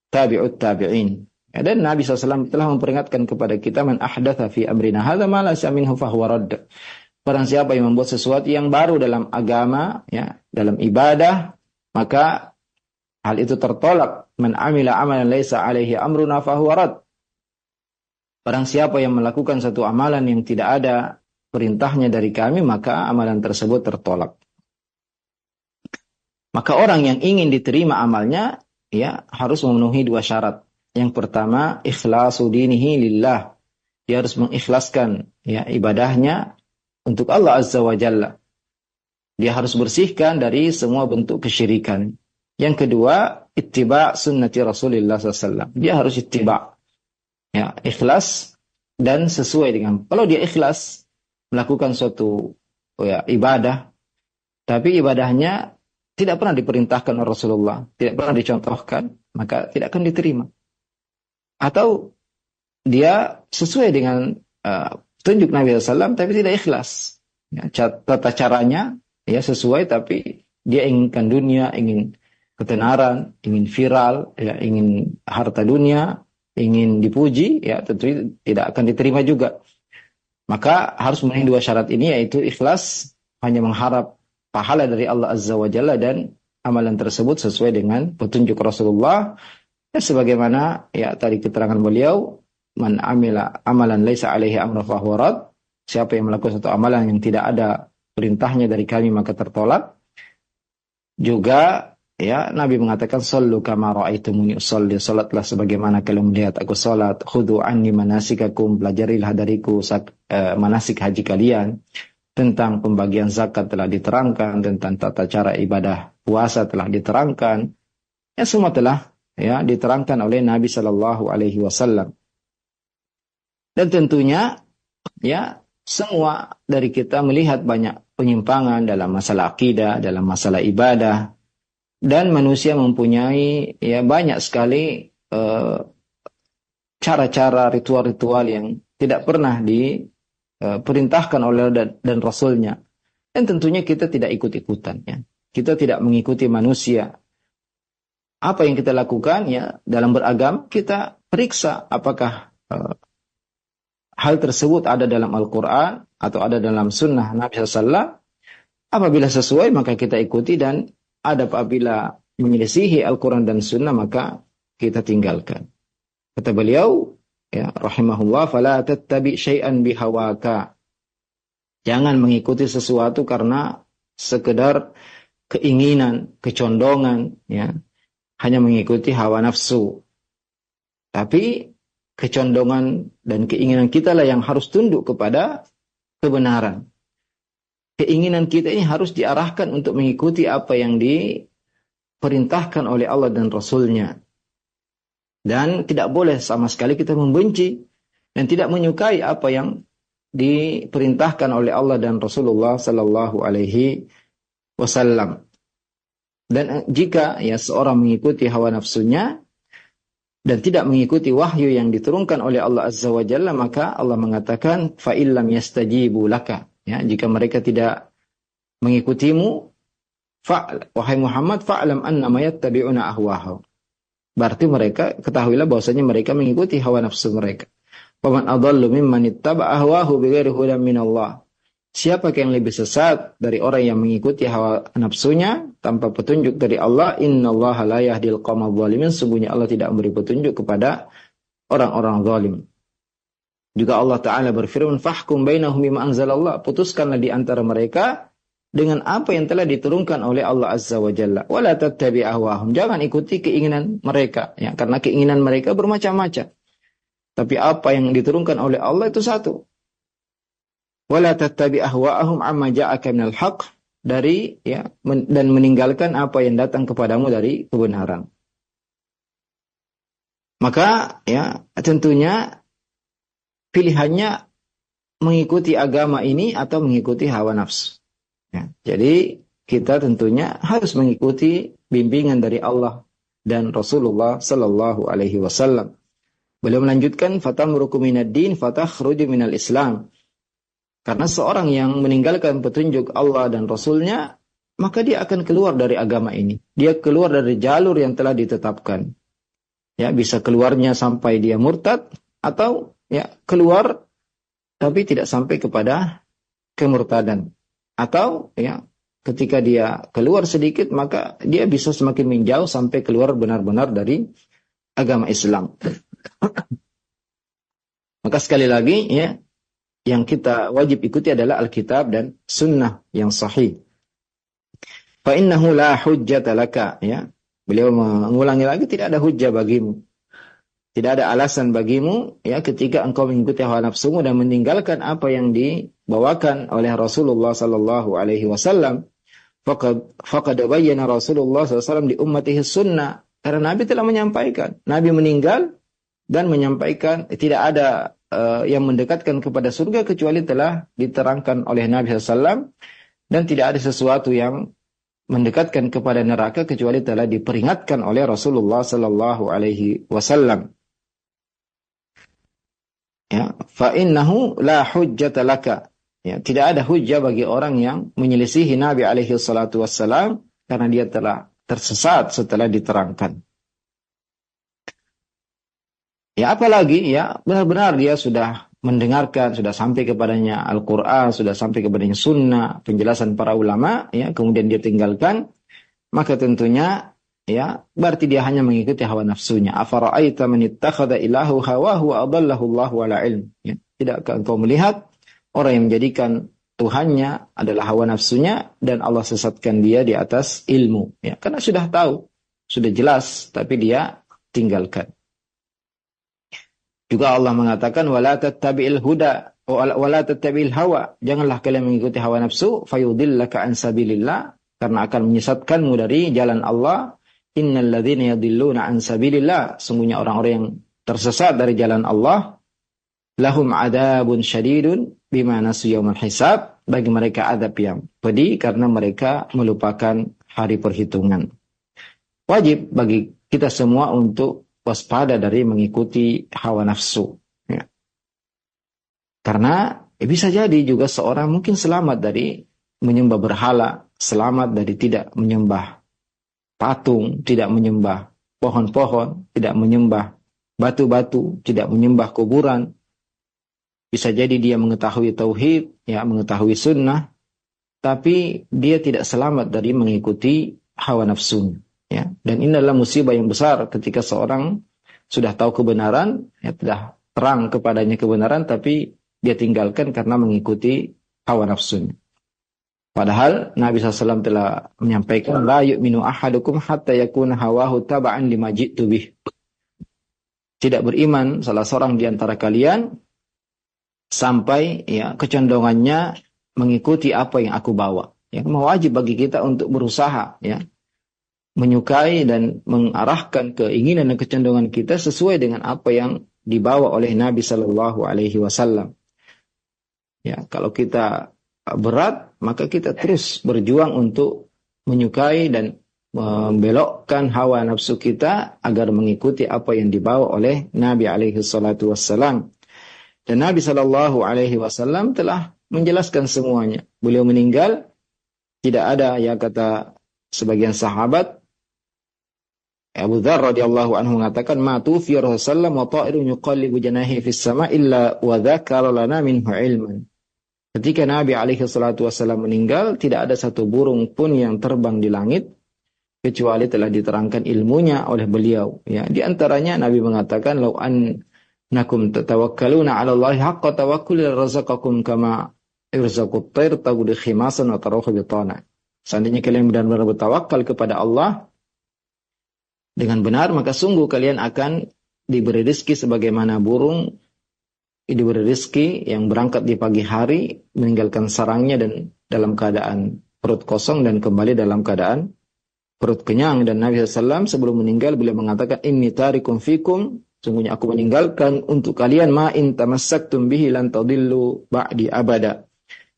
tabi'ut tabi'in. Ya, dan Nabi SAW telah memperingatkan kepada kita, man ahdatha fi amrina hadza ma laysa minhu fahuwa radd. Barang siapa yang membuat sesuatu yang baru dalam agama, ya, dalam ibadah, maka hal itu tertolak. Man amila amalan laysa alaihi amruna fahuwa radd. Barang siapa yang melakukan satu amalan yang tidak ada perintahnya dari kami, maka amalan tersebut tertolak. Maka orang yang ingin diterima amalnya, ya, harus memenuhi dua syarat. Yang pertama, ikhlasu dinihi lillah. Dia harus mengikhlaskan, ya, ibadahnya untuk Allah Azza wa Jalla. Dia harus bersihkan dari semua bentuk kesyirikan. Yang kedua, ittiba' sunnati Rasulullah SAW. Dia harus ittiba', ya, ikhlas dan sesuai dengan. Kalau dia ikhlas melakukan suatu, ya, ibadah, tapi ibadahnya tidak pernah diperintahkan oleh Rasulullah, tidak pernah dicontohkan, maka tidak akan diterima. Atau dia sesuai dengan petunjuk Nabi SAW, tapi tidak ikhlas. Ya, tata caranya, ya, sesuai, tapi dia inginkan dunia, ingin ketenaran, ingin viral, ya, ingin harta dunia, ingin dipuji, ya, tentu tidak akan diterima juga. Maka harus memenuhi dua syarat ini, yaitu ikhlas, hanya mengharap pahala dari Allah Azza wa Jalla, dan amalan tersebut sesuai dengan petunjuk Rasulullah. Ya, sebagaimana, ya, tadi keterangan beliau, man amila amalan laisa alaihi amrun fahuwa rad. Siapa yang melakukan satu amalan yang tidak ada perintahnya dari kami, maka tertolak. Juga, ya, Nabi mengatakan, sallu kama ra'aitumuni usolli. Salatlah sebagaimana kalian melihat aku salat. Khudhu anni manasikakum. Pelajarilah dariku manasik haji kalian. Tentang pembagian zakat telah diterangkan, tentang tata cara ibadah puasa telah diterangkan. Ya, semua telah, ya, diterangkan oleh Nabi Shallallahu Alaihi Wasallam. Dan tentunya, ya, semua dari kita melihat banyak penyimpangan dalam masalah akidah, dalam masalah ibadah, dan manusia mempunyai, ya, banyak sekali cara-cara, ritual-ritual yang tidak pernah diperintahkan oleh dan Rasulnya. Dan tentunya kita tidak ikut-ikutan, ya. Kita tidak mengikuti manusia. Apa yang kita lakukan, ya, dalam beragam, kita periksa apakah hal tersebut ada dalam Al-Quran atau ada dalam sunnah Nabi SAW. Apabila sesuai, maka kita ikuti, dan apabila menyelisihi Al-Quran dan sunnah, maka kita tinggalkan. Kata beliau, ya, rahimahullah, fala tattabi syai'an bihawaka. Jangan mengikuti sesuatu karena sekedar keinginan, kecondongan, ya, hanya mengikuti hawa nafsu. Tapi kecondongan dan keinginan kita lah yang harus tunduk kepada kebenaran. Keinginan kita ini harus diarahkan untuk mengikuti apa yang diperintahkan oleh Allah dan Rasulnya. Dan tidak boleh sama sekali kita membenci dan tidak menyukai apa yang diperintahkan oleh Allah dan Rasulullah Sallallahu Alaihi Wasallam. Dan jika, ya, seorang mengikuti hawa nafsunya dan tidak mengikuti wahyu yang diturunkan oleh Allah Azza wa Jalla, maka Allah mengatakan, fa illam yastajibu laka. Ya, jika mereka tidak mengikutimu, wahai Muhammad, fa'lam annama yattabi'una ahwahum. Berarti mereka, ketahuilah bahwasanya mereka mengikuti hawa nafsu mereka. Wa man adallu mimman ittaba'a ahwahu bighairi hudan minallah. Siapa yang lebih sesat dari orang yang mengikuti hawa nafsunya tanpa petunjuk dari Allah? Innallaha la yahdil qaumadh dhalimin. Sungguhnya Allah tidak memberi petunjuk kepada orang-orang zalim. Juga Allah Ta'ala berfirman, fahkum bainahum bima anzalallah. Putuskanlah di antara mereka dengan apa yang telah diturunkan oleh Allah Azza wa Jalla. Wala tattabi' ahwahum. Jangan ikuti keinginan mereka, ya, karena keinginan mereka bermacam-macam. Tapi apa yang diturunkan oleh Allah itu satu. wala tattabi' ahwa'ahum amma ja'aka minal haqq, dari dan meninggalkan apa yang datang kepadamu dari kebenaran. Maka tentunya pilihannya mengikuti agama ini atau mengikuti hawa nafsu. Jadi kita tentunya harus mengikuti bimbingan dari Allah dan Rasulullah sallallahu alaihi wasallam. Beliau melanjutkan, fatamruku minad din fatakhruju minal Islam. Karena seorang yang meninggalkan petunjuk Allah dan Rasulnya, maka dia akan keluar dari agama ini. Dia keluar dari jalur yang telah ditetapkan. Bisa keluarnya sampai dia murtad, atau keluar tapi tidak sampai kepada kemurtadan. Atau ketika dia keluar sedikit, maka dia bisa semakin menjauh sampai keluar benar-benar dari agama Islam. Maka sekali lagi yang kita wajib ikuti adalah Alkitab dan Sunnah yang sahih. Fa innahu la hujjata laka, beliau mengulangi lagi, tidak ada hujjah bagimu, tidak ada alasan bagimu ketika engkau mengikuti hawa nafsumu dan meninggalkan apa yang dibawakan oleh Rasulullah sallallahu alaihi wasallam. Faqad bayyana Rasulullah sallallahu alaihi wasallam di ummatihi sunnah, karena Nabi telah menyampaikan, Nabi meninggal dan menyampaikan tidak ada yang mendekatkan kepada surga kecuali telah diterangkan oleh Nabi SAW, dan tidak ada sesuatu yang mendekatkan kepada neraka kecuali telah diperingatkan oleh Rasulullah Sallallahu Alaihi Wasallam. Fa innahu la hujjata laka. Tidak ada hujjah bagi orang yang menyelisihi Nabi Alaihi Salatu Wassalam, karena dia telah tersesat setelah diterangkan. Apalagi benar-benar dia sudah mendengarkan, sudah sampai kepadanya Al-Quran, sudah sampai kepadanya Sunnah, penjelasan para ulama, kemudian dia tinggalkan, maka tentunya berarti dia hanya mengikuti hawa nafsunya. Afara'aita man ittakhadha ilahu hawahu wa adallahu Allahu ala ilm. Tidakkah engkau melihat orang yang menjadikan Tuhannya adalah hawa nafsunya dan Allah sesatkan dia di atas ilmu. Karena sudah tahu, sudah jelas, tapi dia tinggalkan. Juga Allah mengatakan, wala tattabi'il huda wala tattabi'il hawa. Janganlah kalian mengikuti hawa nafsu, fayudillaka an sabilillah, karena akan menyesatkanmu dari jalan Allah. Innal ladzina yadilluna an sabilillah, sungguhnya orang-orang yang tersesat dari jalan Allah, lahum adabun syadidun bima nasu yaumal hisab, bagi mereka adab yang pedih karena mereka melupakan hari perhitungan. Wajib bagi kita semua untuk waspada dari mengikuti hawa nafsu. Karena bisa jadi juga seorang mungkin selamat dari menyembah berhala, selamat dari tidak menyembah patung, tidak menyembah pohon-pohon, tidak menyembah batu-batu, tidak menyembah kuburan. Bisa jadi dia mengetahui tauhid, mengetahui sunnah, tapi dia tidak selamat dari mengikuti hawa nafsunya. Dan ini adalah musibah yang besar ketika seorang sudah tahu kebenaran, telah terang kepadanya kebenaran, tapi dia tinggalkan karena mengikuti hawa nafsunya. Padahal Nabi SAW telah menyampaikan, la yu'minu ahadukum hatta yakuna hawahu taba'an lima ji'tu bih. Tidak beriman salah seorang di antara kalian sampai kecondongannya mengikuti apa yang aku bawa. Wajib bagi kita untuk berusaha menyukai dan mengarahkan keinginan dan kecenderungan kita sesuai dengan apa yang dibawa oleh Nabi Sallallahu Alaihi Wasallam. Kalau kita berat, maka kita terus berjuang untuk menyukai dan membelokkan hawa nafsu kita agar mengikuti apa yang dibawa oleh Nabi Alaihi Salatu Wassalam. Dan Nabi Sallallahu Alaihi Wasallam telah menjelaskan semuanya. Beliau meninggal, tidak ada kata sebagian sahabat. Abu Dzar radhiyallahu anhu mengatakan, matu fi Rasulullah wa ta'irun yuqallibu janahi fis sama illa wa dzakara lana minhu ilman. Ketika Nabi alaihi salatu wasallam meninggal, tidak ada satu burung pun yang terbang di langit kecuali telah diterangkan ilmunya oleh beliau. Di antaranya Nabi mengatakan, law annakum tatawakkaluna 'ala Allahi haqqa tawakkuli razaqakum kama irzaqut tayr taghdu khimasan wa taruhu bitana. Seandainya kalian benar-benar bertawakal kepada Allah dengan benar, maka sungguh kalian akan diberi rezeki sebagaimana burung diberi rezeki yang berangkat di pagi hari, meninggalkan sarangnya dan dalam keadaan perut kosong dan kembali dalam keadaan perut kenyang. Dan Nabi SAW sebelum meninggal beliau mengatakan, inni tarikum fikum, sungguhnya aku meninggalkan untuk kalian ma in tamassaktum bihi lan tadillu ba'di abada.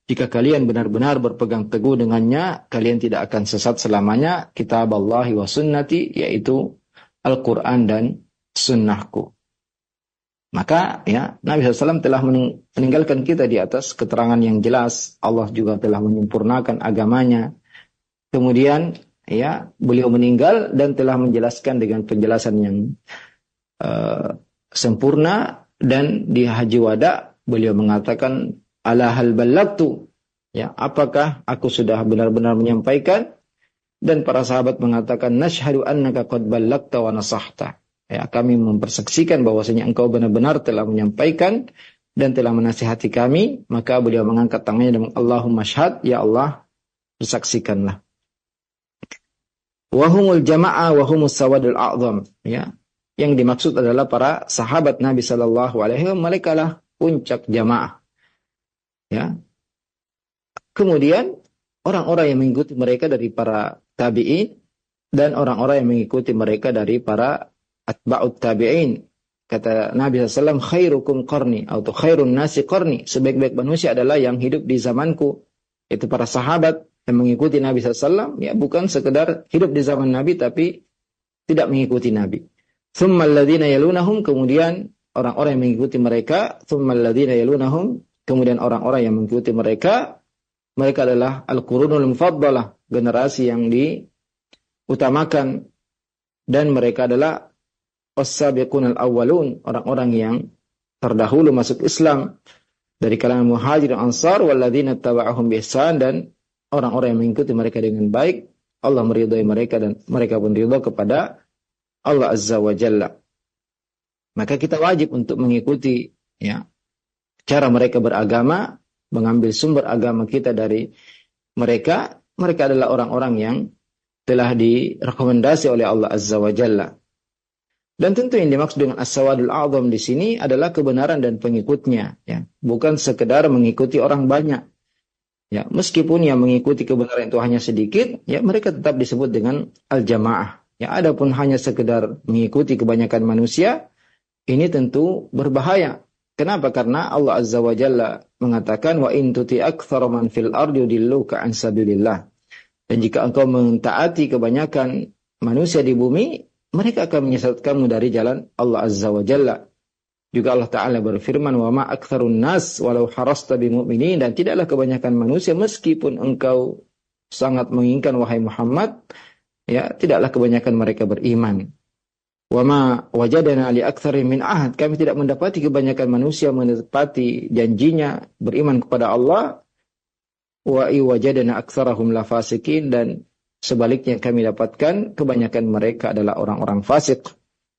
Jika kalian benar-benar berpegang teguh dengannya, kalian tidak akan sesat selamanya. Kitab Allah wa sunnati, yaitu Al-Quran dan sunnahku. Maka ya Nabi SAW telah meninggalkan kita di atas keterangan yang jelas. Allah juga telah menyempurnakan agamanya. Kemudian ya beliau meninggal dan telah menjelaskan dengan penjelasan yang sempurna. Dan di Haji Wada beliau mengatakan, ala hal ballagtu, ya, apakah aku sudah benar-benar menyampaikan? Dan para sahabat mengatakan, nashhadu annaka qad ballagta wa nasahta. Ya, kami mempersaksikan bahwasanya engkau benar-benar telah menyampaikan dan telah menasihati kami. Maka beliau mengangkat tangannya dan Allahumma syhad, ya Allah, bersaksikanlah. Wa humul jama'ah wa humus sawadul a'zam, ya. Yang dimaksud adalah para sahabat Nabi sallallahu alaihi wasallam, mereka lah puncak jamaah. Ya. Kemudian orang-orang yang mengikuti mereka dari para tabi'in dan orang-orang yang mengikuti mereka dari para atba'ut tabi'in. Kata Nabi SAW, khairukum qarni atau khairun nasi qarni, sebaik-baik manusia adalah yang hidup di zamanku. Itu para sahabat yang mengikuti Nabi SAW, ya bukan sekedar hidup di zaman Nabi tapi tidak mengikuti Nabi. Tsumma alladhina yalunahum, kemudian orang-orang yang mengikuti mereka, tsumma alladhina yalunahum, kemudian orang-orang yang mengikuti mereka adalah al-qurunul mufaddalah, generasi yang diutamakan, dan mereka adalah as-sabiqun al-awwalun, orang-orang yang terdahulu masuk Islam dari kalangan muhajir dan ansar, walladzina taba'ahum bi ihsan, dan orang-orang yang mengikuti mereka dengan baik. Allah meridhai mereka dan mereka pun ridha kepada Allah Azza wa Jalla. Maka kita wajib untuk mengikuti ya cara mereka beragama, mengambil sumber agama kita dari mereka. Mereka adalah orang-orang yang telah direkomendasi oleh Allah Azza wa Jalla. Dan tentu yang dimaksud dengan as-sawadul a'zam di sini adalah kebenaran dan pengikutnya, ya, bukan sekedar mengikuti orang banyak. Ya, meskipun yang mengikuti kebenaran itu hanya sedikit, ya mereka tetap disebut dengan al-jamaah. Ya, adapun hanya sekedar mengikuti kebanyakan manusia, ini tentu berbahaya. Kenapa? Karena Allah Azza wa Jalla mengatakan, wa in tuti aktsara man fil ardi yudilluka an sabilillah. Dan jika engkau mentaati kebanyakan manusia di bumi, mereka akan menyesatkanmu dari jalan Allah Azza wa Jalla. Juga Allah Ta'ala berfirman, wa ma aktsarun nas walau harasta bimu'minin, dan tidaklah kebanyakan manusia meskipun engkau sangat menginginkan wahai Muhammad, ya, tidaklah kebanyakan mereka beriman. Wa ma wajadana li aktsari min ahad, kami tidak mendapati kebanyakan manusia menepati janjinya beriman kepada Allah. Wa wajadana aktsarahum la fasikin, dan sebaliknya kami dapatkan kebanyakan mereka adalah orang-orang fasik.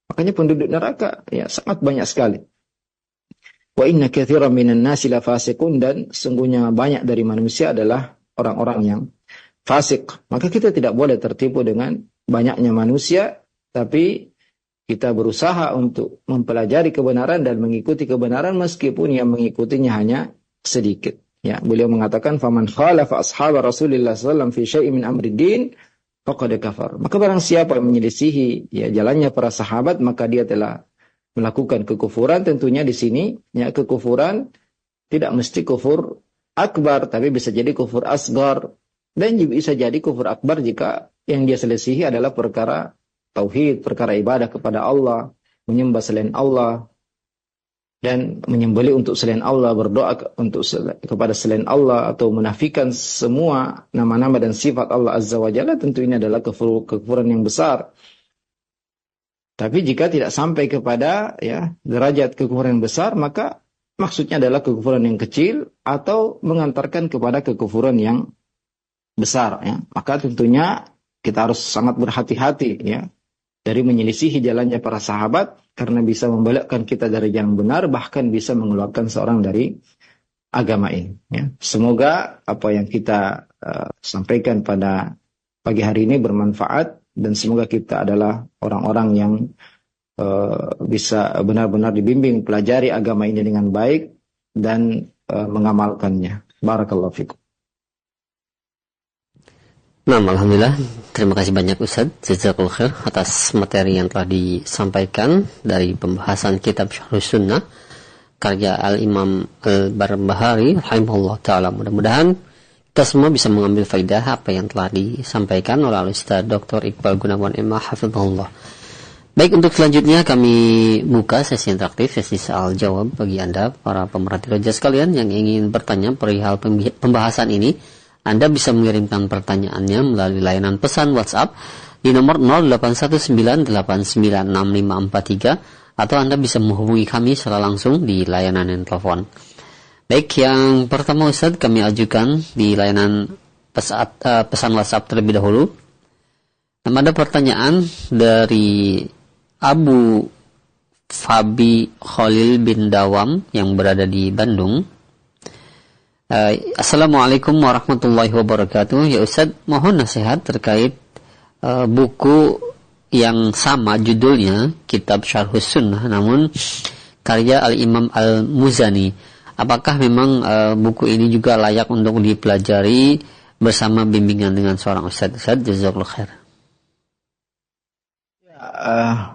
Makanya penduduk neraka ya sangat banyak sekali. Wa inna katsiran minan nasi la fasiqun, dan sungguhnya banyak dari manusia adalah orang-orang yang fasik. Maka kita tidak boleh tertipu dengan banyaknya manusia, tapi kita berusaha untuk mempelajari kebenaran dan mengikuti kebenaran meskipun yang mengikutinya hanya sedikit. Ya, beliau mengatakan, faman khalafa ashab Rasulillah sallallahu alaihi wasallam fi syai'in min amrid din faqad kafar. Maka barang siapa yang menyelisihi ya jalannya para sahabat, maka dia telah melakukan kekufuran. Tentunya di sini ya kekufuran tidak mesti kufur akbar, tapi bisa jadi kufur asgar, dan bisa jadi kufur akbar jika yang dia selisihi adalah perkara tauhid, perkara ibadah kepada Allah, menyembah selain Allah, dan menyembelih untuk selain Allah, berdoa untuk kepada selain Allah, atau menafikan semua nama-nama dan sifat Allah Azza wa Jalla. Tentu ini adalah kekufuran yang besar. Tapi jika tidak sampai kepada ya derajat kekufuran yang besar, maka maksudnya adalah kekufuran yang kecil atau mengantarkan kepada kekufuran yang besar. Ya. Maka tentunya kita harus sangat berhati-hati ya dari menyelisihi jalannya para sahabat, karena bisa membalikkan kita dari jalan benar, bahkan bisa mengeluarkan seorang dari agama ini. Ya. Semoga apa yang kita sampaikan pada pagi hari ini bermanfaat, dan semoga kita adalah orang-orang yang bisa benar-benar dibimbing pelajari agama ini dengan baik dan mengamalkannya. Barakallahu fikum. Nah, alhamdulillah, terima kasih banyak Ustaz Jazakallahu khair atas materi yang telah disampaikan dari pembahasan kitab Syarhus Sunnah karya Al-Imam Al-Barbahari rahimahullah ta'ala. Mudah-mudahan kita semua bisa mengambil faidah apa yang telah disampaikan oleh Ustaz Dr. Iqbal Gunawan Emma hafizahullah. Baik, untuk selanjutnya kami buka sesi interaktif, sesi soal jawab bagi Anda para pemerhati roja sekalian yang ingin bertanya perihal pembahasan ini. Anda bisa mengirimkan pertanyaannya melalui layanan pesan WhatsApp di nomor 0819896543 atau Anda bisa menghubungi kami secara langsung di layanan telepon. Baik, yang pertama Ustaz kami ajukan di layanan pesan WhatsApp terlebih dahulu. Ada pertanyaan dari Abu Fabi Khalil bin Dawam yang berada di Bandung. Assalamualaikum warahmatullahi wabarakatuh. Ya Ustaz, mohon nasihat terkait buku yang sama judulnya Kitab Syarhus Sunnah namun karya Al-Imam Al-Muzani. Apakah memang buku ini juga layak untuk dipelajari bersama bimbingan dengan seorang Ustaz? Ustaz, jazakallahu khair.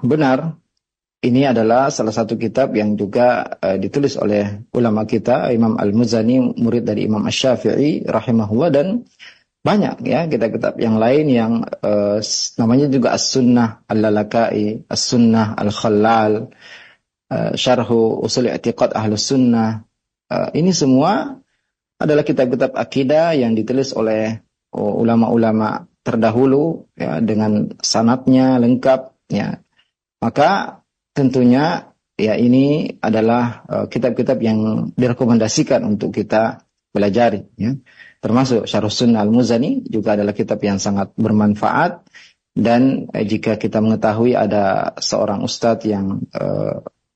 Benar. Ini adalah salah satu kitab yang juga ditulis oleh ulama kita, Imam Al-Muzani, murid dari Imam Asy-Syafi'i rahimahullah, dan banyak ya kitab-kitab yang lain yang namanya juga As-Sunnah Al-Lalaka'i, As-Sunnah Al-Khallal, Syarhu Ushul I'tiqad Ahlus Sunnah. Ini semua adalah kitab-kitab akidah yang ditulis oleh ulama-ulama terdahulu ya, dengan sanadnya lengkap ya. Maka tentunya ya ini adalah kitab-kitab yang direkomendasikan untuk kita pelajari ya. Termasuk Syarhus Sunnah Al-Muzani juga adalah kitab yang sangat bermanfaat, dan jika kita mengetahui ada seorang ustadz yang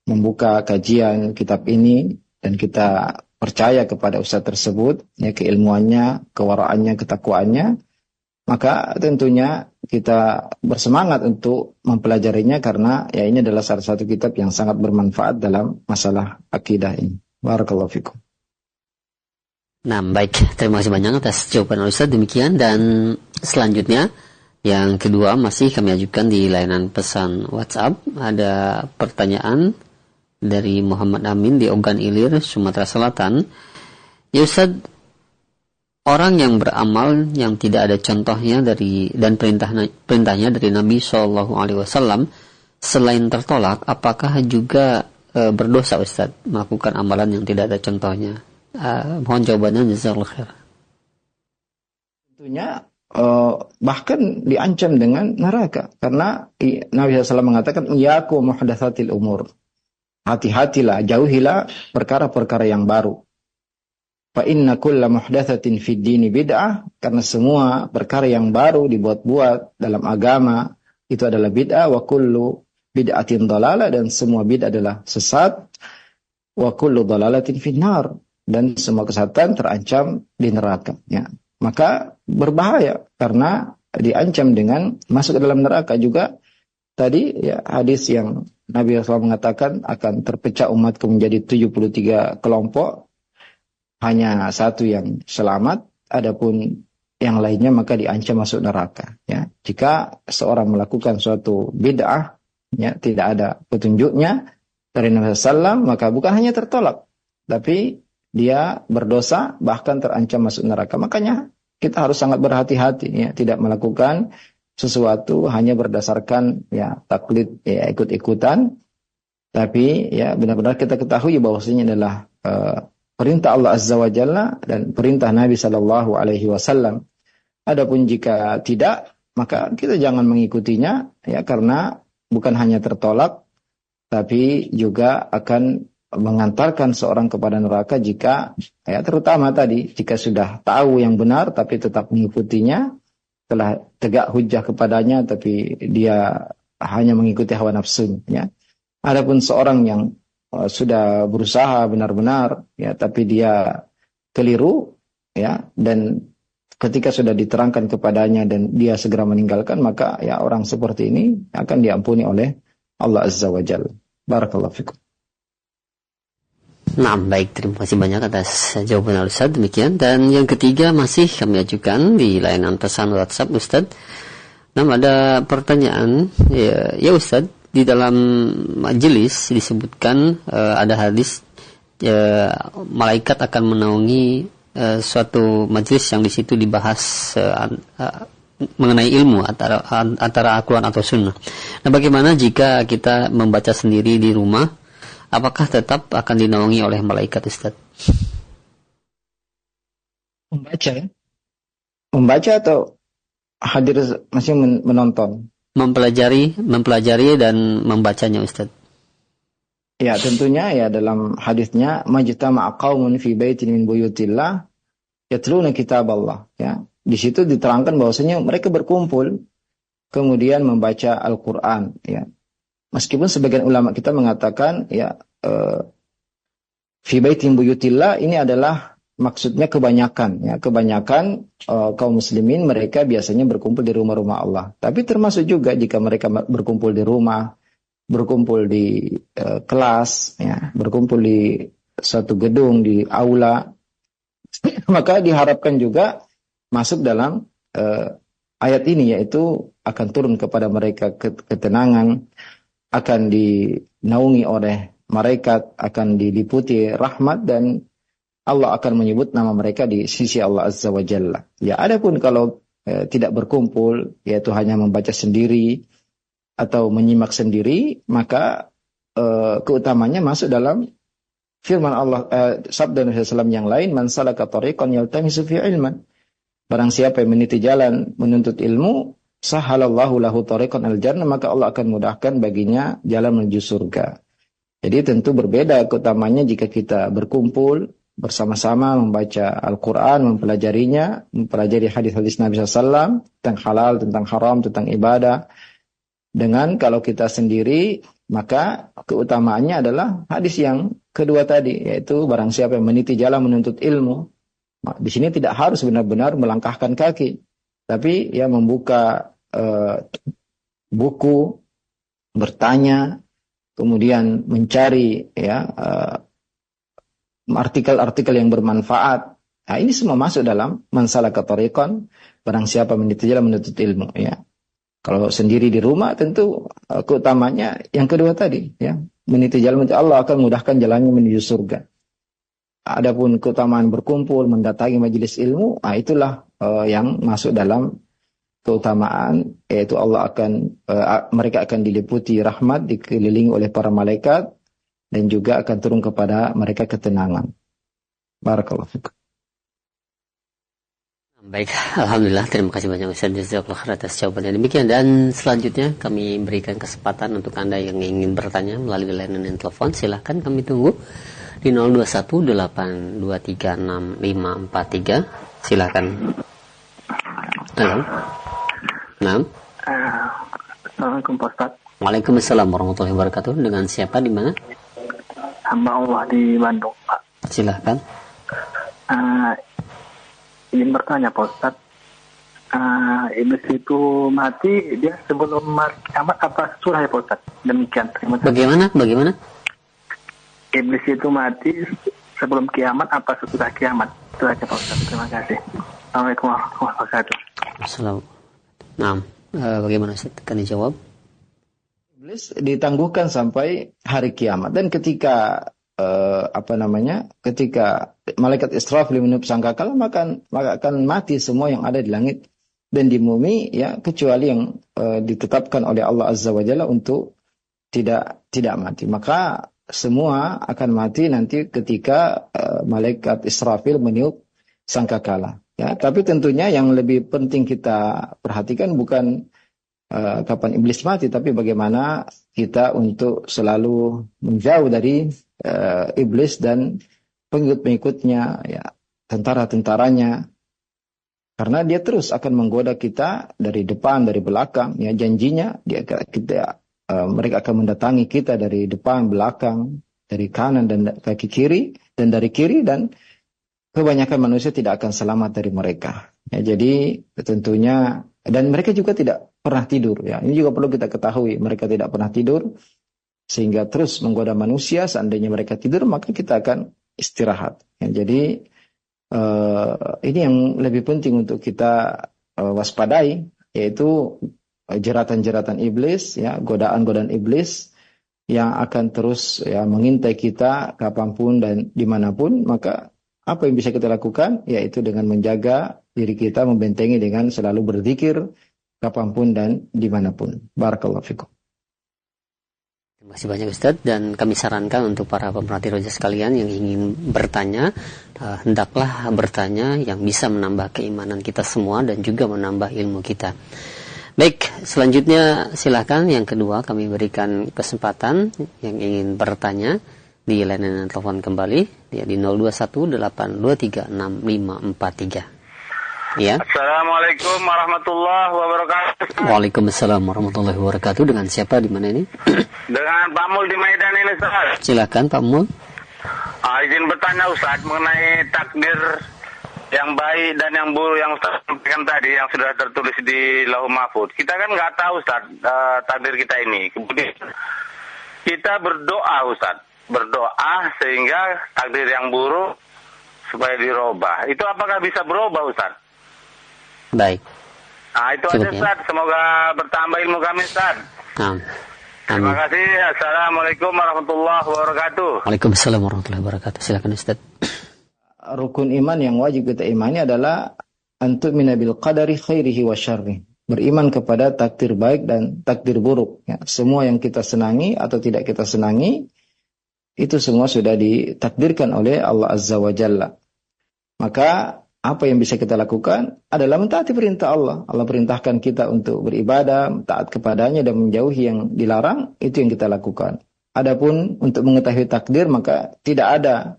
membuka kajian kitab ini dan kita percaya kepada ustadz tersebut ya, keilmuannya, kewaraannya, ketakwaannya, maka tentunya kita bersemangat untuk mempelajarinya karena ya ini adalah salah satu kitab yang sangat bermanfaat dalam masalah akidah ini. Barakallahu fikum. Nah, baik, terima kasih banyak atas jawaban Ustaz. Demikian, dan selanjutnya yang kedua masih kami ajukan di layanan pesan WhatsApp. Ada pertanyaan dari Muhammad Amin di Ogan Ilir, Sumatera Selatan. Ya Ustaz, orang yang beramal yang tidak ada contohnya dari dan perintahnya dari Nabi SAW selain tertolak, apakah juga berdosa Ustaz melakukan amalan yang tidak ada contohnya? Mohon jawabannya, jazakallahu khair. Tentunya bahkan diancam dengan neraka karena Nabi SAW mengatakan iyaku muhdatsatil umur. Hati-hatilah, jauhilah perkara-perkara yang baru. Fa inna kulla muhdatsatin fid dini bid'ah, karena semua perkara yang baru dibuat-buat dalam agama itu adalah bid'ah, wa kullu bid'atin dhalalah, dan semua bid'ah adalah sesat, wa kullu dhalalatin finnar, dan semua kesesatan terancam di neraka ya. Maka berbahaya karena diancam dengan masuk ke dalam neraka juga. Tadi ya hadis yang Nabi SAW mengatakan akan terpecah umatku menjadi 73 kelompok, hanya satu yang selamat, adapun yang lainnya maka diancam masuk neraka ya. Jika seorang melakukan suatu bid'ah ya, tidak ada petunjuknya dari Nabi SAW, maka bukan hanya tertolak, tapi dia berdosa, bahkan terancam masuk neraka. Makanya kita harus sangat berhati-hati ya, tidak melakukan sesuatu hanya berdasarkan ya taklid ya, ikut-ikutan, tapi ya benar-benar kita ketahui bahwasanya adalah perintah Allah Azza wa Jalla dan perintah Nabi Sallallahu Alaihi Wasallam. Adapun jika tidak, maka kita jangan mengikutinya ya, karena bukan hanya tertolak, tapi juga akan mengantarkan seorang kepada neraka jika ya, terutama tadi jika sudah tahu yang benar tapi tetap mengikutinya, telah tegak hujjah kepadanya tapi dia hanya mengikuti hawa nafsunya. Adapun seorang yang sudah berusaha benar-benar ya, tapi dia keliru ya, dan ketika sudah diterangkan kepadanya dan dia segera meninggalkan, maka ya orang seperti ini akan diampuni oleh Allah Azza wa Jalla. Barakallahu fikum. Nah, baik, terima kasih banyak atas jawaban Ustaz. Demikian. Dan yang ketiga masih kami ajukan di layanan pesan WhatsApp Ustaz. Nah, ada pertanyaan, ya Ustaz, di dalam majelis disebutkan ada hadis malaikat akan menaungi suatu majelis yang di situ dibahas mengenai ilmu antara Al-Quran atau Sunnah. Nah, bagaimana jika kita membaca sendiri di rumah? Apakah tetap akan dinaungi oleh malaikat, Ustaz? Membaca ya? Membaca atau hadir masih menonton? Mempelajari dan membacanya, Ustaz. Ya, tentunya ya dalam hadisnya majtama'a qaumun fi baitin min buyutillah yatluna kitaballah, ya. Di situ diterangkan bahwasanya mereka berkumpul kemudian membaca Al-Qur'an, ya. Meskipun sebagian ulama kita mengatakan ya fi baitin buyutillah ini adalah maksudnya kebanyakan, ya, kebanyakan kaum muslimin mereka biasanya berkumpul di rumah-rumah Allah. Tapi termasuk juga jika mereka berkumpul di rumah, berkumpul di kelas, ya, berkumpul di suatu gedung, di aula, maka diharapkan juga masuk dalam ayat ini, yaitu akan turun kepada mereka ketenangan, akan dinaungi oleh malaikat, akan diliputi rahmat, dan Allah akan menyebut nama mereka di sisi Allah Azza wa Jalla. Ya, adapun kalau tidak berkumpul, yaitu hanya membaca sendiri atau menyimak sendiri, maka keutamanya masuk dalam firman Allah, sabda Nabi SAW yang lain, man salaka tariqan yaltamisu fi ilman. Barang siapa yang meniti jalan menuntut ilmu, sahalallahu lahu tariqan al-jannah, maka Allah akan mudahkan baginya jalan menuju surga. Jadi tentu berbeda keutamanya jika kita berkumpul bersama-sama membaca Al-Quran, mempelajarinya, mempelajari hadis-hadis Nabi SAW tentang halal, tentang haram, tentang ibadah. Dengan kalau kita sendiri, maka keutamaannya adalah hadis yang kedua tadi, yaitu barang siapa yang meniti jalan menuntut ilmu. Di sini tidak harus benar-benar melangkahkan kaki, tapi ya membuka buku, bertanya, kemudian mencari ya artikel-artikel yang bermanfaat. Nah, ini semua masuk dalam man salaka tariqan, barang siapa meniti jalan menuntut ilmu, ya. Kalau sendiri di rumah tentu keutamanya yang kedua tadi, ya, meniti jalan menuntut Allah akan mudahkan jalannya menuju surga. Adapun keutamaan berkumpul, mendatangi majelis ilmu, nah itulah yang masuk dalam keutamaan, yaitu Allah akan mereka akan diliputi rahmat, dikelilingi oleh para malaikat, dan juga akan turun kepada mereka ketenangan. Barakallahu fikum. Baik, alhamdulillah, terima kasih banyak Ustaz Jazakallahu khair atas jawabannya. Demikian, dan selanjutnya kami berikan kesempatan untuk Anda yang ingin bertanya melalui layanan telepon. Silahkan, kami tunggu di 0218236543. Silahkan. Halo. Nah. Assalamualaikum Pak Ustaz. Waalaikumsalam warahmatullahi wabarakatuh. Dengan siapa, di mana? Hamba Allah di Bandung, Pak. Silahkan. Ingin bertanya Pak Ustaz, iblis itu mati dia sebelum kiamat apa surah ya Pak Ustaz? Demikian, terima kasih. Bagaimana? Iblis itu mati sebelum kiamat apa sesudah kiamat? Itu aja Pak Ustaz, terima kasih. Assalamualaikum warahmatullahi wabarakatuh. Assalamualaikum. Nah, bagaimana Ustaz? Akan dijawab? Iblis ditangguhkan sampai hari kiamat, dan ketika ketika malaikat Israfil meniup sangkakala, maka akan mati semua yang ada di langit dan di bumi, ya, kecuali yang ditetapkan oleh Allah Azza wa Jalla untuk tidak mati. Maka semua akan mati nanti ketika malaikat Israfil meniup sangkakala, ya. Tapi tentunya yang lebih penting kita perhatikan bukan kapan iblis mati, tapi bagaimana kita untuk selalu menjauh dari iblis dan pengikut-pengikutnya, ya, tentara-tentaranya, karena dia terus akan menggoda kita dari depan, dari belakang, ya. Janjinya mereka akan mendatangi kita dari depan, belakang, dari kanan dan kaki kiri, dan dari kiri, dan kebanyakan manusia tidak akan selamat dari mereka. Ya, jadi tentunya, dan mereka juga tidak pernah tidur. Ya, ini juga perlu kita ketahui, mereka tidak pernah tidur sehingga terus menggoda manusia. Seandainya mereka tidur, maka kita akan istirahat. Ya, jadi ini yang lebih penting untuk kita waspadai, yaitu jeratan-jeratan iblis, ya, godaan-godaan iblis yang akan terus ya mengintai kita kapanpun dan dimanapun. Maka apa yang bisa kita lakukan, yaitu dengan menjaga diri kita, membentengi dengan selalu berzikir kapanpun dan dimanapun. Barakallahu fikum. Terima kasih banyak Ustaz, dan kami sarankan untuk para pemerhati roja sekalian yang ingin bertanya, hendaklah bertanya yang bisa menambah keimanan kita semua dan juga menambah ilmu kita. Baik, selanjutnya silakan yang kedua kami berikan kesempatan yang ingin bertanya di layanan telepon kembali ya, di 0218236543. Ya. Assalamualaikum warahmatullahi wabarakatuh. Waalaikumsalam warahmatullahi wabarakatuh. Dengan siapa di mana ini? Dengan Pak Mul di Medan ini, Ustaz. Silakan Pak Mul. Izin bertanya Ustaz mengenai takdir yang baik dan yang buruk yang Ustaz sampaikan tadi, yang sudah tertulis di Lauhul Mahfuz. Kita kan nggak tahu Ustaz takdir kita ini. Kemudian kita berdoa Ustaz, berdoa sehingga takdir yang buruk supaya dirubah. Itu apakah bisa berubah Ustaz? Baik. Itu aja Ustaz. Semoga bertambah ilmu kami Ustaz. Terima kasih. Assalamualaikum warahmatullahi wabarakatuh. Waalaikumsalam warahmatullahi wabarakatuh. Silakan Ustaz. Rukun iman yang wajib kita imani adalah antu'mina bil qadari khairihi wa syarrih. Beriman kepada takdir baik dan takdir buruk. Ya, semua yang kita senangi atau tidak kita senangi, itu semua sudah ditakdirkan oleh Allah Azza wa Jalla. Maka apa yang bisa kita lakukan adalah mentaati perintah Allah. Allah perintahkan kita untuk beribadah, taat kepadanya dan menjauhi yang dilarang, itu yang kita lakukan. Adapun untuk mengetahui takdir, maka tidak ada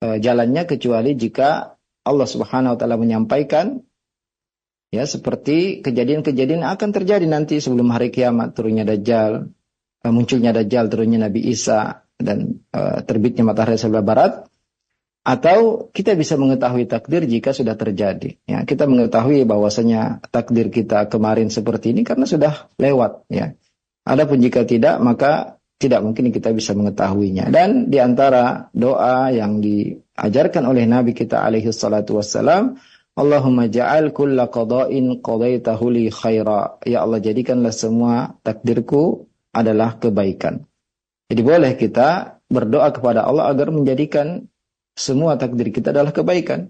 jalannya kecuali jika Allah Subhanahu wa taala menyampaikan, ya, seperti kejadian-kejadian akan terjadi nanti sebelum hari kiamat, turunnya Dajjal, munculnya Dajjal, turunnya Nabi Isa, dan terbitnya matahari sebelah barat. Atau kita bisa mengetahui takdir jika sudah terjadi. Ya, kita mengetahui bahwasanya takdir kita kemarin seperti ini karena sudah lewat. Ya. Adapun jika tidak, maka tidak mungkin kita bisa mengetahuinya. Dan di antara doa yang diajarkan oleh Nabi kita alaihi salatu wassalam, Allahumma ja'al kulla qada'in qadaitahu li khaira. Ya Allah, jadikanlah semua takdirku adalah kebaikan. Jadi boleh kita berdoa kepada Allah agar menjadikan semua takdir kita adalah kebaikan.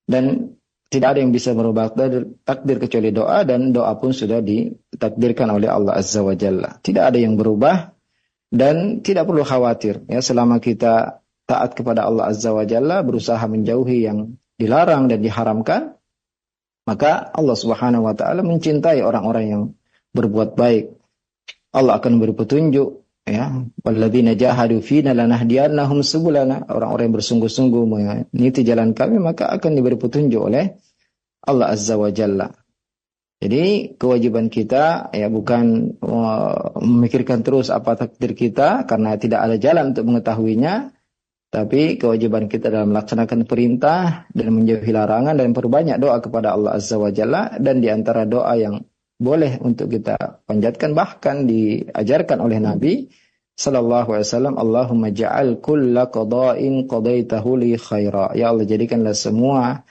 Dan tidak ada yang bisa merubah takdir kecuali doa, dan doa pun sudah ditakdirkan oleh Allah Azza wa Jalla. Tidak ada yang berubah. Dan tidak perlu khawatir, ya, selama kita taat kepada Allah Azza wa Jalla, berusaha menjauhi yang dilarang dan diharamkan, maka Allah Subhanahu wa taala mencintai orang-orang yang berbuat baik. Allah akan beri petunjuk, ya, walladzina jahadu fina lanahdiyannahum subulana. Orang-orang yang bersungguh-sungguh meniti jalan kami, maka akan diberi petunjuk oleh Allah Azza wa Jalla. Jadi kewajiban kita ya bukan memikirkan terus apa takdir kita karena tidak ada jalan untuk mengetahuinya, tapi kewajiban kita dalam melaksanakan perintah dan menjauhi larangan dan perbanyak doa kepada Allah Azza wa Jalla. Dan di antara doa yang boleh untuk kita panjatkan, bahkan diajarkan oleh Nabi sallallahu alaihi wasallam, Allahumma ja'al kulla qada'in qadaitahu li khaira. Ya Allah, jadikanlah semua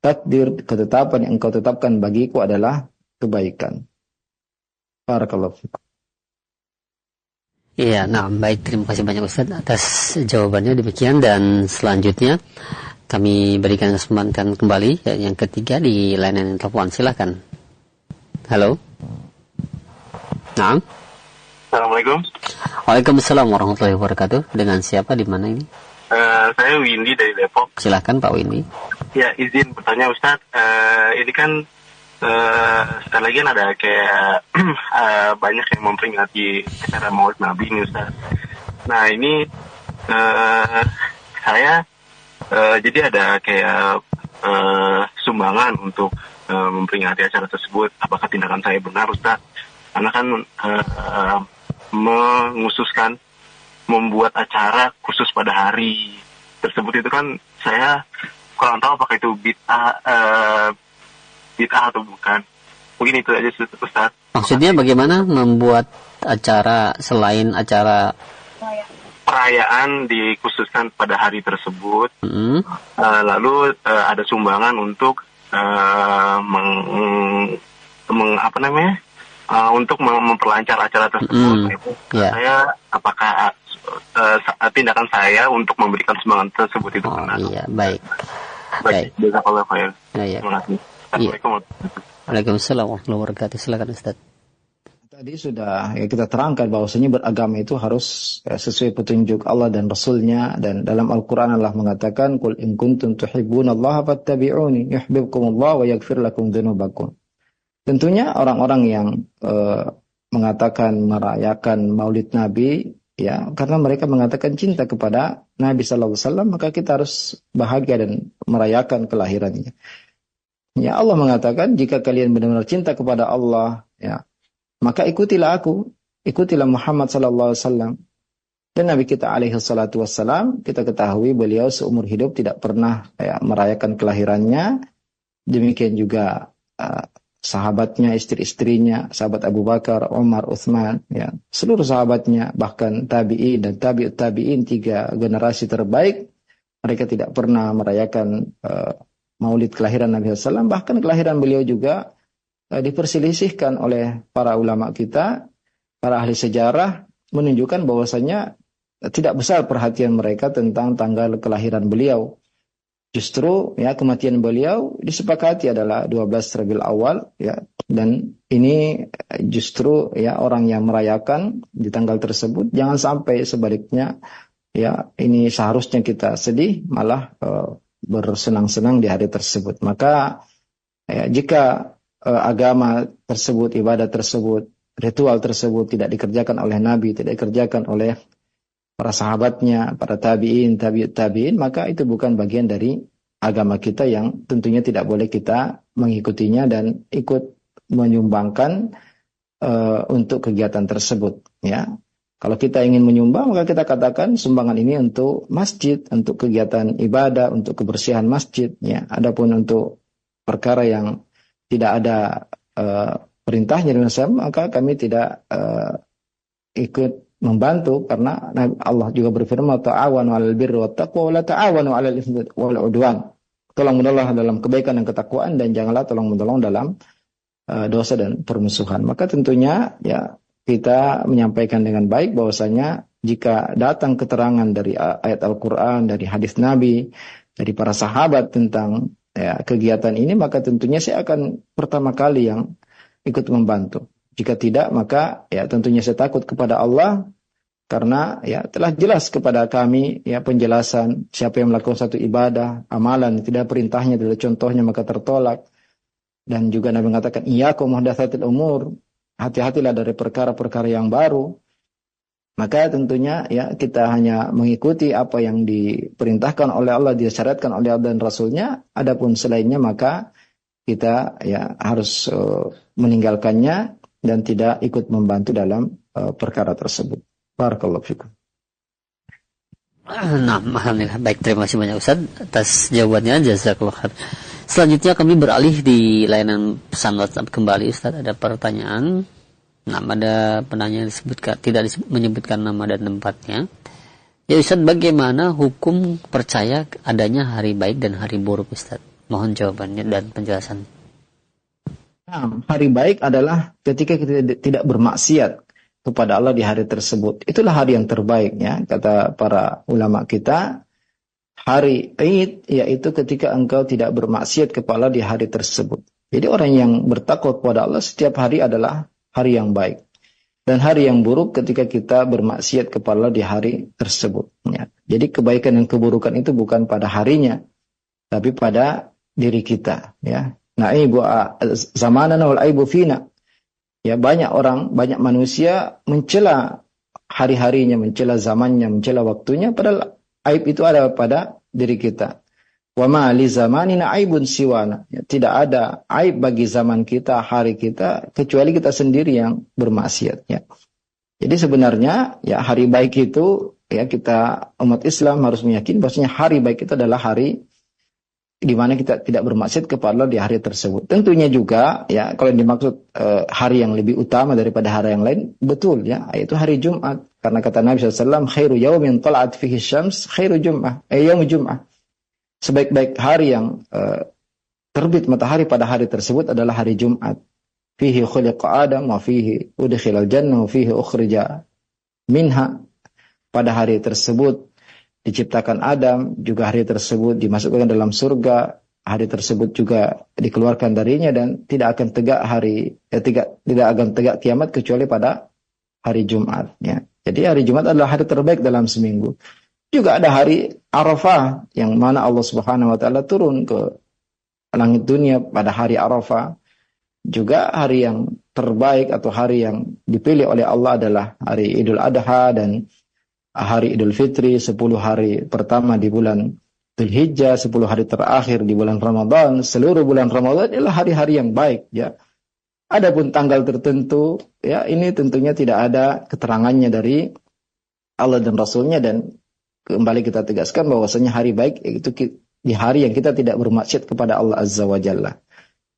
takdir, ketetapan yang Engkau tetapkan bagiku adalah kebaikan. Barakallahu fikum. Iya, nah baik, terima kasih banyak Ustaz atas jawabannya. Demikian, dan selanjutnya kami berikan kesempatan kembali yang ketiga di layanan telepon. Silakan. Halo. Naam. Assalamualaikum. Waalaikumsalam warahmatullahi wabarakatuh. Dengan siapa di mana ini? Saya Windy dari Depok. Silakan Pak Windy. Ya, izin bertanya Ustaz. Ini kan sekali lagi ada kayak banyak yang memperingati acara Maulid Nabi ini Ustaz. Nah ini saya jadi ada kayak sumbangan untuk memperingati acara tersebut. Apakah tindakan saya benar Ustaz? Karena kan mengususkan membuat acara khusus pada hari tersebut itu kan saya kurang tahu apakah itu bid'ah atau bukan. Mungkin itu aja Ustaz. Maksudnya bagaimana membuat acara selain acara perayaan dikhususkan pada hari tersebut, lalu ada sumbangan untuk untuk memperlancar acara tersebut. Saya apakah tindakan saya untuk memberikan sumbangan tersebut itu benar? Iya, baik. Jazakallahu khair. Terima kasih. Assalamualaikum. Waalaikumsalam warahmatullahi wabarakatuh. Silakan Ustaz. Tadi sudah kita terangkan bahwasanya beragama itu harus sesuai petunjuk Allah dan Rasulnya, dan dalam Al-Quran Allah mengatakan qul in kuntum tuhibbunallaha fattabi'uni yuhibbukumullah wa yaghfir lakum dzunubakum. Tentunya orang-orang yang mengatakan merayakan Maulid Nabi ya karena mereka mengatakan cinta kepada Nabi sallallahu alaihi wasallam, maka kita harus bahagia dan merayakan kelahirannya. Ya, Allah mengatakan jika kalian benar-benar cinta kepada Allah ya, maka ikutilah aku, ikutilah Muhammad sallallahu alaihi wasallam. Dan Nabi kita alaihi salatu wassalam, kita ketahui beliau seumur hidup tidak pernah merayakan kelahirannya. Demikian juga sahabatnya, istri-istrinya, sahabat Abu Bakar, Umar, Utsman, ya, seluruh sahabatnya, bahkan tabi'in dan tabi'ut tabi'in, 3 generasi terbaik, mereka tidak pernah merayakan Maulid kelahiran Nabi SAW. Bahkan kelahiran beliau juga diperselisihkan oleh para ulama kita, para ahli sejarah, menunjukkan bahwasanya tidak besar perhatian mereka tentang tanggal kelahiran beliau. Justru ya kematian beliau disepakati adalah 12 Rabiul Awal ya, dan ini justru ya orang yang merayakan di tanggal tersebut, jangan sampai sebaliknya ya ini seharusnya kita sedih malah bersenang-senang di hari tersebut. Maka ya, jika agama tersebut, ibadah tersebut, ritual tersebut tidak dikerjakan oleh Nabi, tidak dikerjakan oleh para sahabatnya, para tabi'in, tabi'ut tabi'in, maka itu bukan bagian dari agama kita yang tentunya tidak boleh kita mengikutinya dan ikut menyumbangkan untuk kegiatan tersebut. Ya, kalau kita ingin menyumbang, maka kita katakan sumbangan ini untuk masjid, untuk kegiatan ibadah, untuk kebersihan masjid. Ya, adapun untuk perkara yang tidak ada perintahnya dengan Islam, maka kami tidak ikut membantu, karena Allah juga berfirman ta'awanu 'alal birri wat taqwa wa la ta'awanu 'alal itsmi wal 'udwan. Tolong-menolong dalam kebaikan dan ketakwaan, dan janganlah tolong-menolong dalam dosa dan permusuhan. Maka tentunya ya kita menyampaikan dengan baik bahwasanya jika datang keterangan dari ayat Al-Qur'an, dari hadis Nabi, dari para sahabat tentang ya, kegiatan ini, maka tentunya saya akan pertama kali yang ikut membantu. Jika tidak, maka ya tentunya saya takut kepada Allah, karena ya telah jelas kepada kami ya penjelasan siapa yang melakukan satu ibadah, amalan tidak perintahnya, tidak contohnya, maka tertolak. Dan juga Nabi mengatakan iyyakum muhdatsatil umur, hati-hatilah dari perkara-perkara yang baru. Maka tentunya ya kita hanya mengikuti apa yang diperintahkan oleh Allah, disyaratkan oleh Allah dan Rasulnya. Adapun selainnya maka kita ya harus meninggalkannya dan tidak ikut membantu dalam perkara tersebut. Barakallahu fikum. Nah, alhamdulillah. Baik, terima kasih banyak Ustaz atas jawabannya. Jazakallahu khair. Selanjutnya kami beralih di layanan pesan WhatsApp kembali Ustaz. Ada pertanyaan. Nah, ada penanya disebutkan, tidak menyebutkan nama dan tempatnya. Ya Ustaz, bagaimana hukum percaya adanya hari baik dan hari buruk Ustaz? Mohon jawabannya dan penjelasan. Nah, hari baik adalah ketika kita tidak bermaksiat kepada Allah di hari tersebut. Itulah hari yang terbaik ya, kata para ulama kita. Hari Id yaitu ketika engkau tidak bermaksiat kepada Allah di hari tersebut. Jadi orang yang bertakwa kepada Allah setiap hari adalah hari yang baik. Dan hari yang buruk ketika kita bermaksiat kepada Allah di hari tersebut. Ya. Jadi kebaikan dan keburukan itu bukan pada harinya, tapi pada diri kita. Ya. Na'ibu zamanana wal aibu fina. Ya, banyak orang, banyak manusia mencela hari-harinya, mencela zamannya, mencela waktunya, padahal aib itu ada pada diri kita. Wa ma li zamanina aibun siwana. Ya, tidak ada aib bagi zaman kita, hari kita, kecuali kita sendiri yang bermaksiat. Ya. Jadi sebenarnya ya hari baik itu ya kita umat Islam harus meyakini bahwasanya hari baik itu adalah hari di mana kita tidak bermaksiat kepada Allah di hari tersebut. Tentunya juga ya kalau yang dimaksud hari yang lebih utama daripada hari yang lain, betul ya, yaitu hari Jumat. Karena kata Nabi SAW, khairu yaumin tala'at fihi syams, khairu Jum'ah, yaum Jum'ah. Sebaik-baik hari yang terbit matahari pada hari tersebut adalah hari Jumat. Fihi khuliqa Adam wa fihi udkhilal jannah wa fihi ukhrija minha. Pada hari tersebut diciptakan Adam, juga hari tersebut dimasukkan dalam surga, hari tersebut juga dikeluarkan darinya, dan tidak akan tegak kiamat kecuali pada hari Jumat. Ya. Jadi hari Jumat adalah hari terbaik dalam seminggu. Juga ada hari Arafah yang mana Allah Subhanahu wa taala turun ke langit dunia pada hari Arafah. Juga hari yang terbaik atau hari yang dipilih oleh Allah adalah hari Idul Adha dan hari Idul Fitri, 10 hari pertama di bulan Dzulhijjah, 10 hari terakhir di bulan Ramadan. Seluruh bulan Ramadan adalah hari-hari yang baik, ya. Adapun tanggal tertentu, ya, ini tentunya tidak ada keterangannya dari Allah dan Rasulnya, dan kembali kita tegaskan bahwasanya hari baik itu di hari yang kita tidak bermaksiat kepada Allah Azza wa Jalla.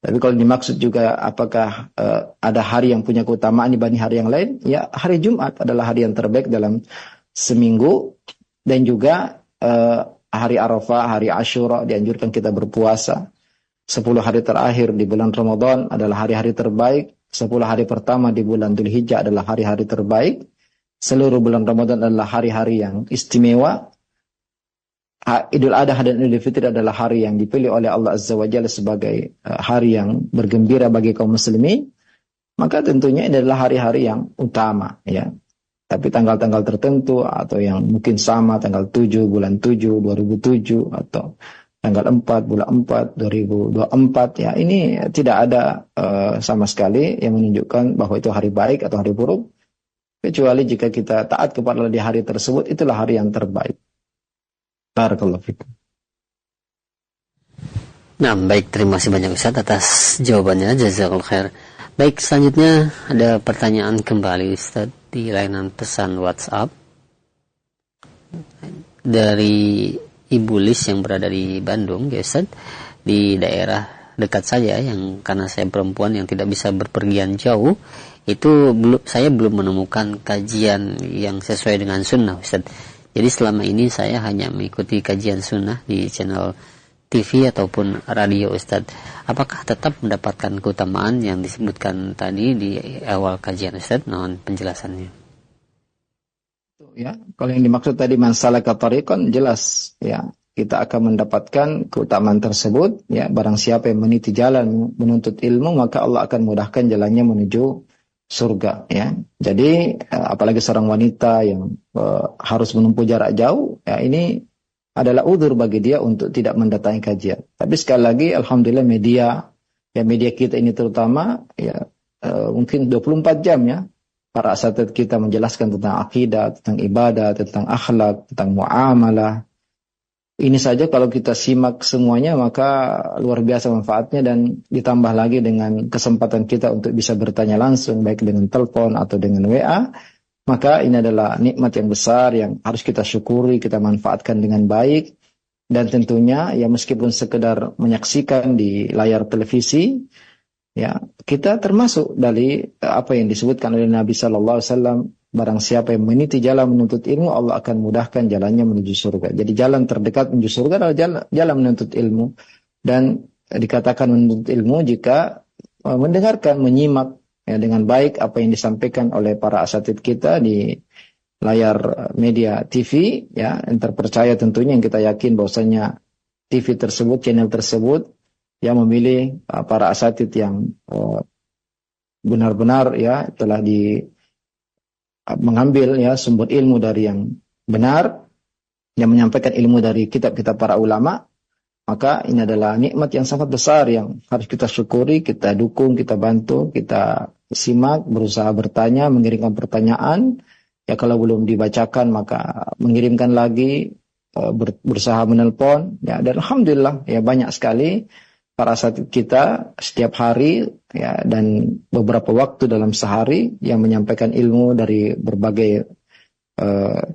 Tapi kalau dimaksud juga apakah ada hari yang punya keutamaan dibanding hari yang lain, ya hari Jumat adalah hari yang terbaik dalam seminggu, dan juga hari Arafah, hari Asyura dianjurkan kita berpuasa. 10 hari terakhir di bulan Ramadan adalah hari-hari terbaik. 10 hari pertama di bulan Dzulhijjah adalah hari-hari terbaik. Seluruh bulan Ramadan adalah hari-hari yang istimewa. Idul Adha dan Idul Fitri adalah hari yang dipilih oleh Allah Azza wa Jalla sebagai hari yang bergembira bagi kaum muslimin. Maka tentunya ini adalah hari-hari yang utama, ya. Tapi tanggal-tanggal tertentu atau yang mungkin sama, tanggal 7 bulan 7 2007 atau tanggal 4 bulan 4 2024, ya, ini tidak ada sama sekali yang menunjukkan bahwa itu hari baik atau hari buruk, kecuali jika kita taat kepada Allah di hari tersebut, itulah hari yang terbaik. Barakallahu fikum. Nah, baik, terima kasih banyak Ustaz atas jawabannya, jazakallahu khair. Baik, selanjutnya ada pertanyaan kembali Ustaz di layanan pesan WhatsApp dari Ibu Lis yang berada di Bandung, ya Ustaz, di daerah dekat saya, yang karena saya perempuan yang tidak bisa berpergian jauh, itu saya belum menemukan kajian yang sesuai dengan sunnah, Ustaz. Jadi selama ini saya hanya mengikuti kajian sunnah di channel TV ataupun radio, Ustaz. Apakah tetap mendapatkan keutamaan yang disebutkan tadi di awal kajian, Ustaz? Mohon penjelasannya. Ya, kalau yang dimaksud tadi man salaka tariqan, jelas, ya, kita akan mendapatkan keutamaan tersebut, ya. Barang siapa yang meniti jalan menuntut ilmu, maka Allah akan mudahkan jalannya menuju surga, ya. Jadi apalagi seorang wanita yang harus menempuh jarak jauh, ya, ini adalah udzur bagi dia untuk tidak mendatangi kajian. Tapi sekali lagi alhamdulillah media kita ini terutama, ya, mungkin 24 jam, ya. Para asatidz kita menjelaskan tentang akidah, tentang ibadah, tentang akhlak, tentang muamalah. Ini saja kalau kita simak semuanya maka luar biasa manfaatnya, dan ditambah lagi dengan kesempatan kita untuk bisa bertanya langsung baik dengan telepon atau dengan WA, maka ini adalah nikmat yang besar yang harus kita syukuri, kita manfaatkan dengan baik. Dan tentunya ya meskipun sekedar menyaksikan di layar televisi, ya kita termasuk dari apa yang disebutkan oleh Nabi sallallahu alaihi wasallam, barang siapa yang meniti jalan menuntut ilmu, Allah akan mudahkan jalannya menuju surga. Jadi jalan terdekat menuju surga adalah jalan menuntut ilmu. Dan dikatakan menuntut ilmu jika mendengarkan, menyimak, ya, dengan baik apa yang disampaikan oleh para asatidz kita di layar media TV, ya, yang terpercaya tentunya, yang kita yakin bahwasanya TV tersebut, channel tersebut, yang memilih para asatidz yang benar-benar, ya, telah mengambil, ya, sumber ilmu dari yang benar, yang menyampaikan ilmu dari kitab-kitab para ulama, maka ini adalah nikmat yang sangat besar yang harus kita syukuri, kita dukung, kita bantu, kita simak, berusaha bertanya, mengirimkan pertanyaan, ya, kalau belum dibacakan maka mengirimkan lagi, berusaha menelpon, ya, dan alhamdulillah, ya, banyak sekali para asatidz kita setiap hari, ya, dan beberapa waktu dalam sehari yang menyampaikan ilmu dari berbagai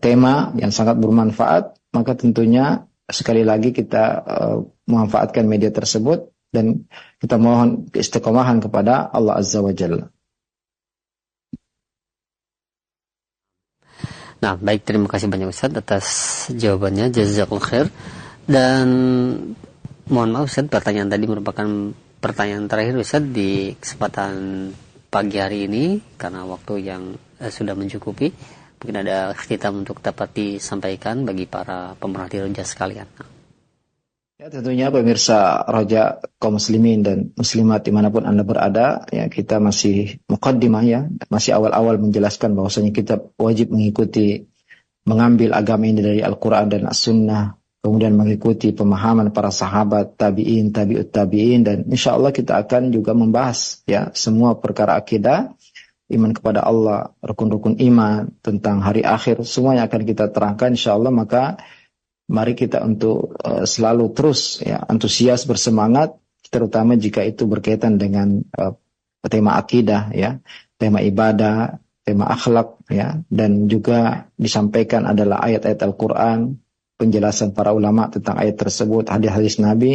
tema yang sangat bermanfaat, maka tentunya sekali lagi kita memanfaatkan media tersebut dan kita mohon keistiqomahan kepada Allah Azza wa Jalla. Nah, baik, terima kasih banyak Ustaz atas jawabannya, jazakallahu khair. Dan mohon maaf Ustaz, pertanyaan tadi merupakan pertanyaan terakhir Ustaz di kesempatan pagi hari ini karena waktu yang sudah mencukupi. Mungkin ada khitam untuk dapat disampaikan bagi para pemerhati roja sekalian. Ya, tentunya pemirsa roja kaum muslimin dan muslimat dimanapun Anda berada, ya kita masih muqaddimah ya, masih awal-awal menjelaskan bahwasanya kita wajib mengambil agama ini dari Al-Quran dan As-Sunnah, kemudian mengikuti pemahaman para sahabat, tabi'in, tabi'ut tabi'in, dan insya Allah kita akan juga membahas ya semua perkara akidah, iman kepada Allah, rukun-rukun iman, tentang hari akhir, semuanya akan kita terangkan insya Allah. Maka mari kita untuk selalu terus ya antusias, bersemangat, terutama jika itu berkaitan dengan tema akidah ya, tema ibadah, tema akhlak ya, dan juga disampaikan adalah ayat-ayat Al-Quran, penjelasan para ulama tentang ayat tersebut, hadis-hadis Nabi.